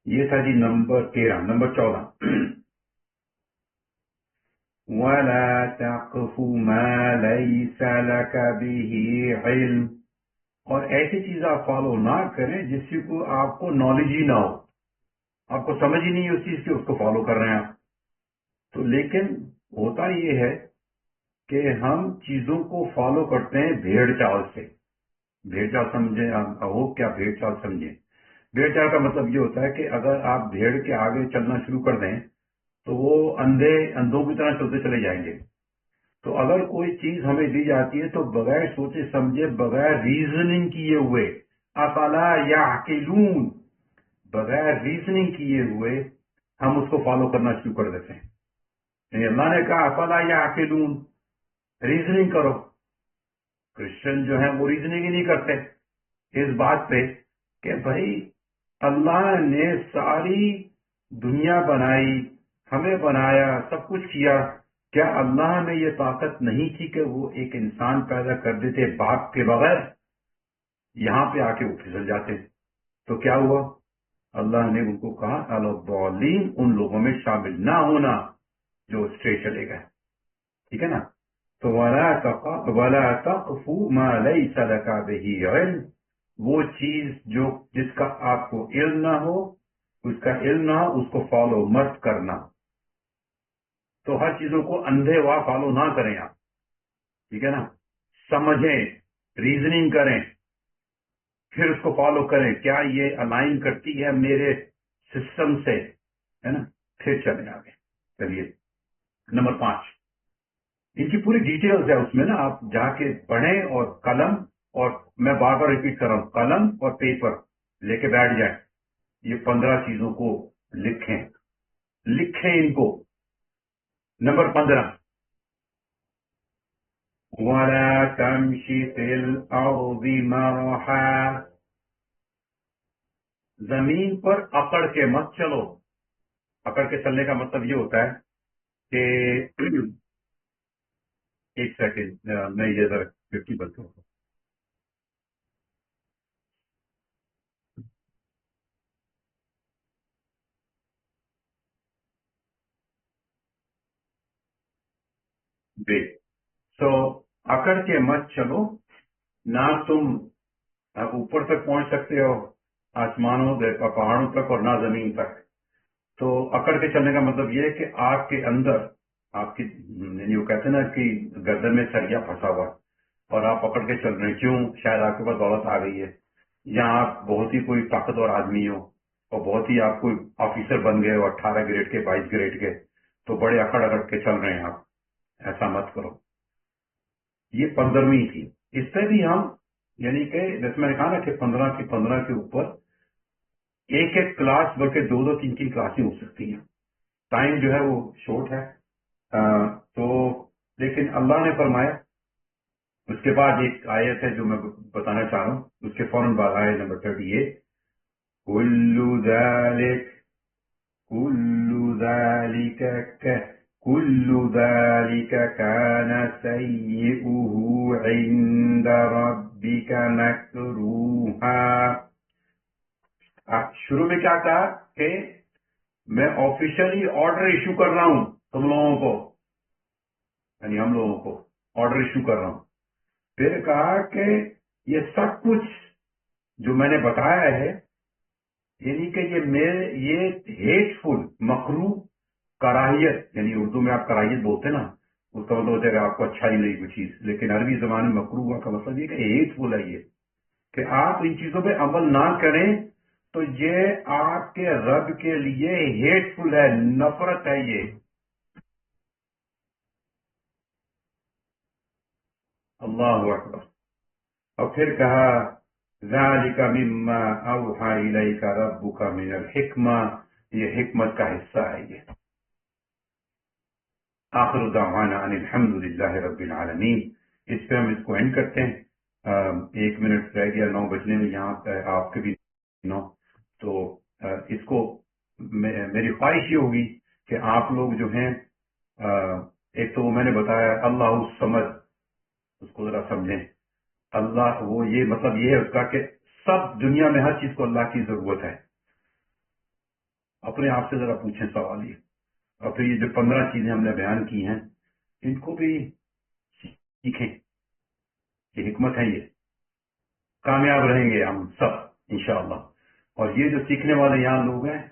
یہ تھا جی نمبر 13. نمبر 14، وَلَا تَقْفُ مَا لَيْسَ لَكَ بِهِ عِلْمٌ. اور ایسی چیز آپ فالو نہ کریں جس کو آپ کو نالج ہی نہ ہو، آپ کو سمجھ ہی نہیں اس چیز کی، اس کو فالو کر رہے ہیں آپ. تو لیکن ہوتا یہ ہے کہ ہم چیزوں کو فالو کرتے ہیں بھیڑ چال سے. بھیڑ چال سمجھیں آپ ہو کیا؟ بھیڑ چال سمجھیں. بھیڑ چال کا مطلب یہ ہوتا ہے کہ اگر آپ بھیڑ کے آگے چلنا شروع کر دیں تو وہ اندھوں کی طرح چلتے چلے جائیں گے. تو اگر کوئی چیز ہمیں دی جاتی ہے تو بغیر سوچے سمجھے، بغیر ریزننگ کیے ہوئے، افلا یعقلون، بغیر ریزننگ کیے ہوئے ہم اس کو فالو کرنا شروع کر دیتے ہیں. یعنی اللہ نے کہا افلا یعقلون، ریزننگ کرو. کرسچن جو ہیں وہ ریزننگ ہی نہیں کرتے اس بات پہ کہ بھائی اللہ نے ساری دنیا بنائی، ہمیں بنایا، سب کچھ کیا، کیا اللہ میں یہ طاقت نہیں تھی کہ وہ ایک انسان پیدا کر دیتے باپ کے بغیر؟ یہاں پہ آ کے وہ پھسل جاتے. تو کیا ہوا؟ اللہ نے ان کو کہا الضالین، ان لوگوں میں شامل نہ ہونا جو اسٹریٹ چلے گئے. ٹھیک ہے نا. تو وَلَا تَقْفُ مَا لَيْسَ لَكَ بِهِ عِلْمٌ. وہ چیز جو جس کا آپ کو علم نہ ہو، اس کا علم نہ ہو، اس کو فالو مت کرنا. تو ہر چیزوں کو اندھے وا فالو نہ کریں آپ، ٹھیک ہے نا. سمجھیں، ریزننگ کریں، پھر اس کو فالو کریں. کیا یہ الائن کرتی ہے میرے سسٹم سے، ہے نا؟ پھر چلیں آگے. چلیے نمبر 5، ان کی پوری ڈیٹیلز ہے اس میں نا، آپ جا کے پڑھیں. اور قلم، اور میں بار بار ریپیٹ کر رہا ہوں، قلم اور پیپر لے کے بیٹھ جائیں. یہ 15 چیزوں کو لکھیں، لکھیں ان کو. نمبر 15، وَلَا تَمْشِ فِي الْأَرْضِ مَرَحًا، زمین پر اکڑ کے مت چلو. اکڑ کے چلنے کا مطلب یہ ہوتا ہے کہ ایک سیکنڈ میں یہ ذرا 50 بنتا ہوں. سو اکڑ کے مت چلو، نہ تم اوپر تک پہنچ سکتے ہو آسمانوں پہاڑوں تک، اور نہ زمین تک. تو اکڑ کے چلنے کا مطلب یہ ہے کہ آپ کے اندر، آپ کی یعنی وہ کہتے ہیں نا کہ گردن میں سریا پھنسا ہوا، اور آپ پکڑ کے چل رہے ہیں. کیوں؟ شاید آپ کے پاس دولت آ گئی ہے، یا آپ بہت ہی کوئی طاقتور آدمی ہو، اور بہت ہی آپ کوئی آفیسر بن گئے ہو 18 گریڈ کے 22 گریڈ کے، تو بڑے اکڑ اکڑ کے چل رہے ہیں آپ. ایسا مت کرو. یہ 15ویں تھی. اس سے بھی ہم یعنی کہ جیسے میں نے کہا نا کہ 15 کے اوپر ایک ایک کلاس بلکہ 2 3 کلاسیں ہو سکتی ہیں. ٹائم جو ہے وہ شورٹ ہے. تو لیکن اللہ نے فرمایا، اس کے بعد ایک آیت ہے جو میں بتانا چاہ رہا ہوں، اس کے فوراً بعد آیت نمبر 38، كل ذلك كان سيئه عند ربك مكروها. شروع میں کیا کہا کہ میں آفیشلی آرڈر ایشو کر رہا ہوں تم لوگوں کو، یعنی ہم لوگوں کو آرڈر ایشو کر رہا ہوں. پھر کہا کہ یہ سب کچھ جو میں نے بتایا ہے، یعنی کہ یہ ہیٹ فل، مکروہ، کراہیت، یعنی اردو میں آپ کراہیت بولتے ہیں نا، اس کا مطلب ہوتا ہے کہ آپ کو اچھا ہی نہیں کوئی چیز، لیکن عربی زبان میں مکروہ کا مطلب یہ کہ ہیٹ فل ہے، یہ کہ آپ ان چیزوں پہ عمل نہ کریں تو یہ آپ کے رب کے لیے ہیٹ فل ہے، نفرت ہے یہ. اللہ اکبر. اور پھر کہا ذالک مما اوحی الیک ربک من الحکمہ، یہ حکمت کا حصہ ہے یہ. آخر دعوانا ان الحمد للہ رب العالمین. اس پہ ہم اس کو اینڈ کرتے ہیں. 1 منٹ رہ گیا 9 بجنے میں، یہاں پہ آپ کے بھی 9. تو اس کو میری خواہش یہ ہوگی کہ آپ لوگ جو ہیں، ایک تو وہ میں نے بتایا اللہ الصمد، اس کو ذرا سمجھیں. اللہ وہ یہ مطلب یہ ہے اس کا کہ سب دنیا میں ہر چیز کو اللہ کی ضرورت ہے. اپنے آپ سے ذرا پوچھیں سوال یہ. اور پھر یہ جو 15 چیزیں ہم نے بیان کی ہیں، ان کو بھی سیکھیں. یہ حکمت ہے، یہ کامیاب رہیں گے ہم سب انشاءاللہ. اور یہ جو سیکھنے والے یہاں لوگ ہیں،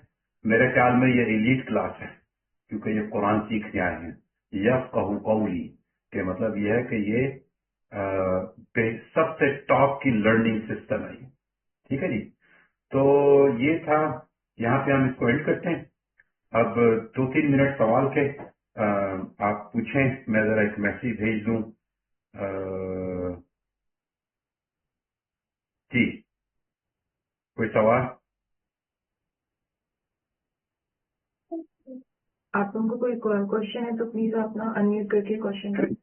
میرے خیال میں یہ ایلیٹ کلاس ہے، کیونکہ یہ قرآن سیکھنے آئے ہیں. یفقہوا قولی کہ مطلب یہ ہے کہ یہ سب سے ٹاپ کی لرننگ سسٹم ہے یہ. ٹھیک ہے جی. تو یہ تھا، یہاں پہ ہم اس کو اینڈ کرتے ہیں. اب 2 3 منٹ سوال کے آپ پوچھیں. میں ذرا ایک میسیج بھیج دوں. جی کوئی سوال؟ آپ لوگوں کو کوئی کوشچن ہے تو پلیز اپنا انمیوٹ کر کے کوشچن کریں.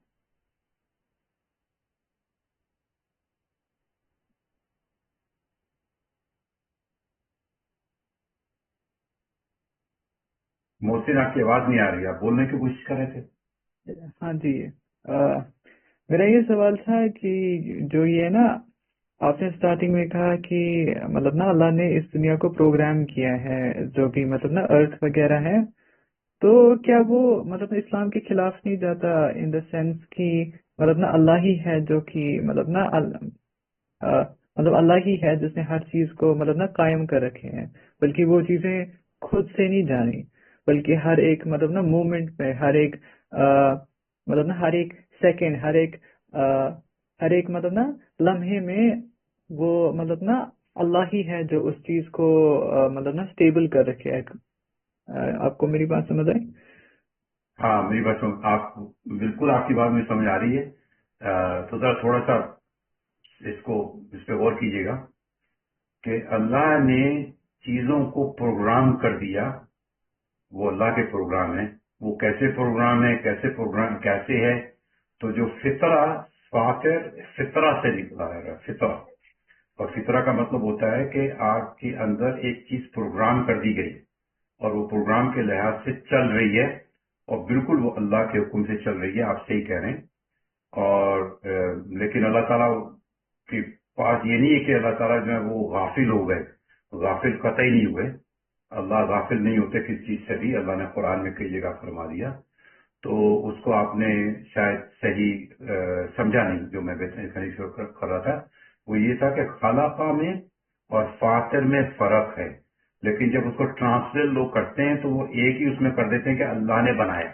محسن آپ کی آواز نہیں آ رہی، آپ بولنے کی کوشش کر رہے تھے. ہاں جی. میرا یہ سوال تھا کہ جو یہ نا آپ نے اسٹارٹنگ میں کہا کہ مطلب نا اللہ نے اس دنیا کو پروگرام کیا ہے، جو بھی مطلب نا ارتھ وغیرہ ہے، تو کیا وہ مطلب اسلام کے خلاف نہیں جاتا ان دا سینس کہ مطلب نا اللہ ہی ہے جو کہ مطلب نا مطلب اللہ ہی ہے جس نے ہر چیز کو مطلب نا قائم کر رکھے ہیں، بلکہ وہ چیزیں خود سے نہیں جانی، بلکہ ہر ایک مطلب نا مومنٹ میں، ہر ایک مطلب نا ہر ایک سیکنڈ، ہر ایک مطلب نا لمحے میں وہ مطلب نا اللہ ہی ہے جو اس چیز کو مطلب نا اسٹیبل کر رکھے ہے۔ آپ کو میری بات سمجھ آئی؟ ہاں میری بات آپ بالکل آپ کی بات میں سمجھ آ رہی ہے۔ تو ذرا تھوڑا سا اس پہ غور کیجیے گا کہ اللہ نے چیزوں کو پروگرام کر دیا، وہ اللہ کے پروگرام ہے۔ وہ کیسے پروگرام ہے، کیسے ہے؟ تو جو فطرہ فاطر فطرہ سے نکلا ہے، فطرہ، اور فطرہ کا مطلب ہوتا ہے کہ آپ کے اندر ایک چیز پروگرام کر دی گئی اور وہ پروگرام کے لحاظ سے چل رہی ہے، اور بالکل وہ اللہ کے حکم سے چل رہی ہے، آپ صحیح کہہ رہے ہیں۔ اور لیکن اللہ تعالیٰ کے پاس یہ نہیں ہے کہ اللہ تعالیٰ جو ہے وہ غافل ہو گئے، غافل قطعی نہیں ہوئے۔ اللہ غافل نہیں ہوتے کس چیز سے بھی، اللہ نے قرآن میں کئی جگہ فرما دیا۔ تو اس کو آپ نے شاید صحیح سمجھا نہیں، جو میں کر رہا تھا وہ یہ تھا کہ خلقہ میں اور فاطر میں فرق ہے، لیکن جب اس کو ٹرانسلیٹ لوگ کرتے ہیں تو وہ ایک ہی اس میں کر دیتے ہیں کہ اللہ نے بنایا۔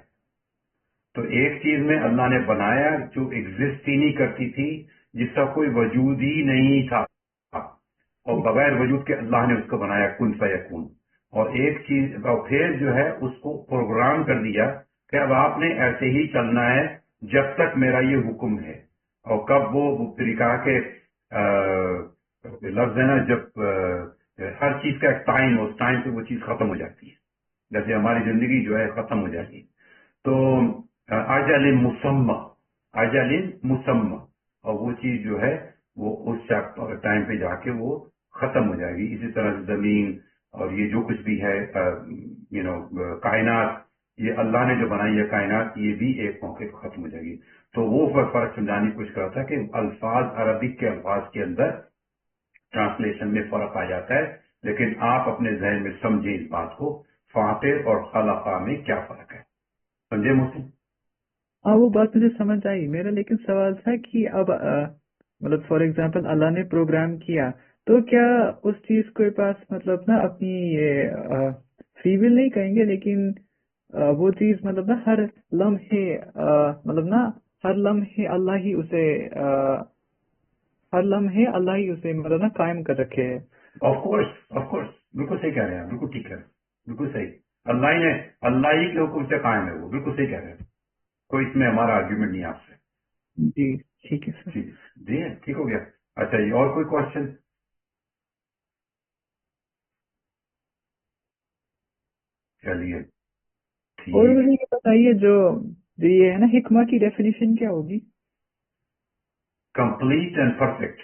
تو ایک چیز میں اللہ نے بنایا جو ایگزسٹ ہی نہیں کرتی تھی، جس کا کوئی وجود ہی نہیں تھا، اور بغیر وجود کے اللہ نے اس کو بنایا، کن فیکون۔ اور ایک چیز، اور پھر جو ہے اس کو پروگرام کر دیا کہ اب آپ نے ایسے ہی چلنا ہے جب تک میرا یہ حکم ہے۔ اور کب وہ طریقہ کے لفظ ہے نا، جب ہر چیز کا ایک ٹائم، اس ٹائم پہ وہ چیز ختم ہو جاتی ہے، جیسے ہماری زندگی جو ہے ختم ہو جاتی ہے۔ تو اجل مسمى، اجل مسمى، اور وہ چیز جو ہے وہ اس ٹائم پہ جا کے وہ ختم ہو جائے گی۔ اسی طرح زمین اور یہ جو کچھ بھی ہے کائنات، یہ اللہ نے جو بنائی ہے کائنات، یہ بھی ایک موقع پہ ختم ہو جائے گی۔ تو وہ فرق سمجھانے کی کوشش کرتا تھا کہ الفاظ، عربک کے الفاظ کے اندر ٹرانسلیشن میں فرق آ جاتا ہے، لیکن آپ اپنے ذہن میں سمجھیں اس بات کو، فاطر اور خلقہ میں کیا فرق ہے، سمجھے محسن؟ ہاں وہ بات مجھے سمجھ آئی، میرا لیکن سوال تھا کہ اب مطلب فار ایگزامپل اللہ نے پروگرام کیا، تو کیا اس چیز کے پاس مطلب نا اپنی یہ فری ول نہیں کہیں گے، لیکن وہ چیز مطلب نا ہر لمحے مطلب نا ہر لمحے اللہ ہی اسے مطلب نا قائم کر رکھے ہے۔ آف کورس، بالکل صحیح کہہ رہے ہیں، بالکل ٹھیک کہہ رہے ہیں، بالکل صحیح۔ اللہ ہی کے حکم سے قائم ہے، وہ بالکل صحیح کہہ رہے ہیں، کوئی اس میں ہمارا آرگیومنٹ نہیں ہے آپ سے۔ جی ٹھیک ہے سر۔ جی ٹھیک ہو گیا۔ اچھا جی، اور کوئی کوشچن؟ چلیے اور ٹھیک۔ مجھے یہ بتائیے، جو یہ ہے نا حکمہ کی ڈیفینیشن کیا ہوگی؟ کمپلیٹ اینڈ پرفیکٹ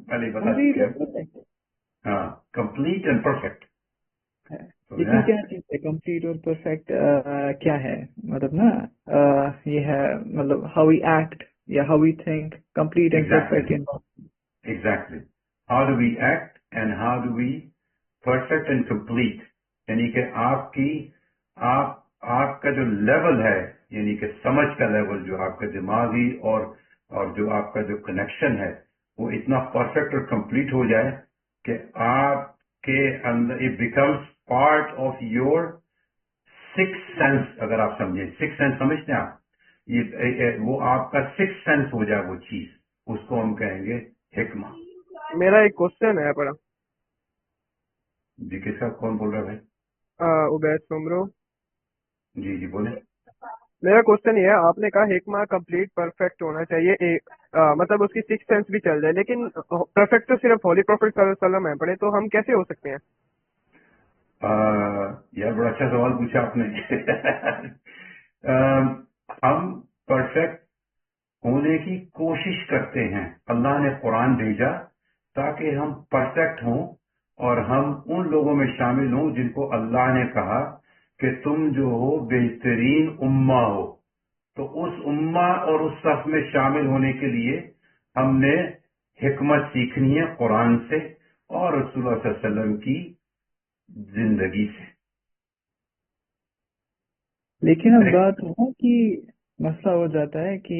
پہلے بتا چکے ہیں۔ ہاں، کمپلیٹ اینڈ پرفیکٹ۔ لیکن کیا چیز ہے کمپلیٹ اور پرفیکٹ؟ کیا ہے مطلب نا یہ ہے مطلب ہاؤ وی ایکٹ یا how we think, complete and perfect. Exactly, how do we act and how do we perfect and complete, یعنی کہ آپ کا جو لیول ہے، یعنی کہ سمجھ کا لیول، جو آپ کا دماغی اور جو آپ کا جو کنیکشن ہے، وہ اتنا پرفیکٹ اور کمپلیٹ ہو جائے کہ آپ کے اندر it becomes part of your six sense. اگر آپ سمجھیں، سکس سینس سمجھتے ہیں آپ، وہ آپ کا سکس سینس ہو جائے وہ چیز، اس کو ہم کہیں گے حکمہ۔ میرا ایک کوشچن ہے بڑا۔ جی کس کا، کون بول رہا ہے بھائی؟ عبید سمرو۔ جی بولیں۔ میرا کوشچن یہ ہے، آپ نے کہا حکمہ کمپلیٹ پرفیکٹ ہونا چاہیے، مطلب اس کی سکس سینس بھی چل جائے، لیکن پرفیکٹ تو صرف ہولی پروفیٹ صلی اللہ علیہ وسلم ہے پڑھے، تو ہم کیسے ہو سکتے ہیں؟ یار بڑا اچھا سوال پوچھا آپ نے۔ ہم پرفیکٹ ہونے کی کوشش کرتے ہیں، اللہ نے قرآن بھیجا تاکہ ہم پرفیکٹ ہوں، اور ہم ان لوگوں میں شامل ہوں جن کو اللہ نے کہا کہ تم جو ہو بہترین امہ ہو۔ تو اس امہ اور اس صف میں شامل ہونے کے لیے ہم نے حکمت سیکھنی ہے قرآن سے اور رسول اللہ صلی اللہ علیہ وسلم کی زندگی سے۔ لیکن اب بات ہے کہ مسئلہ ہو جاتا ہے کہ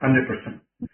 100%।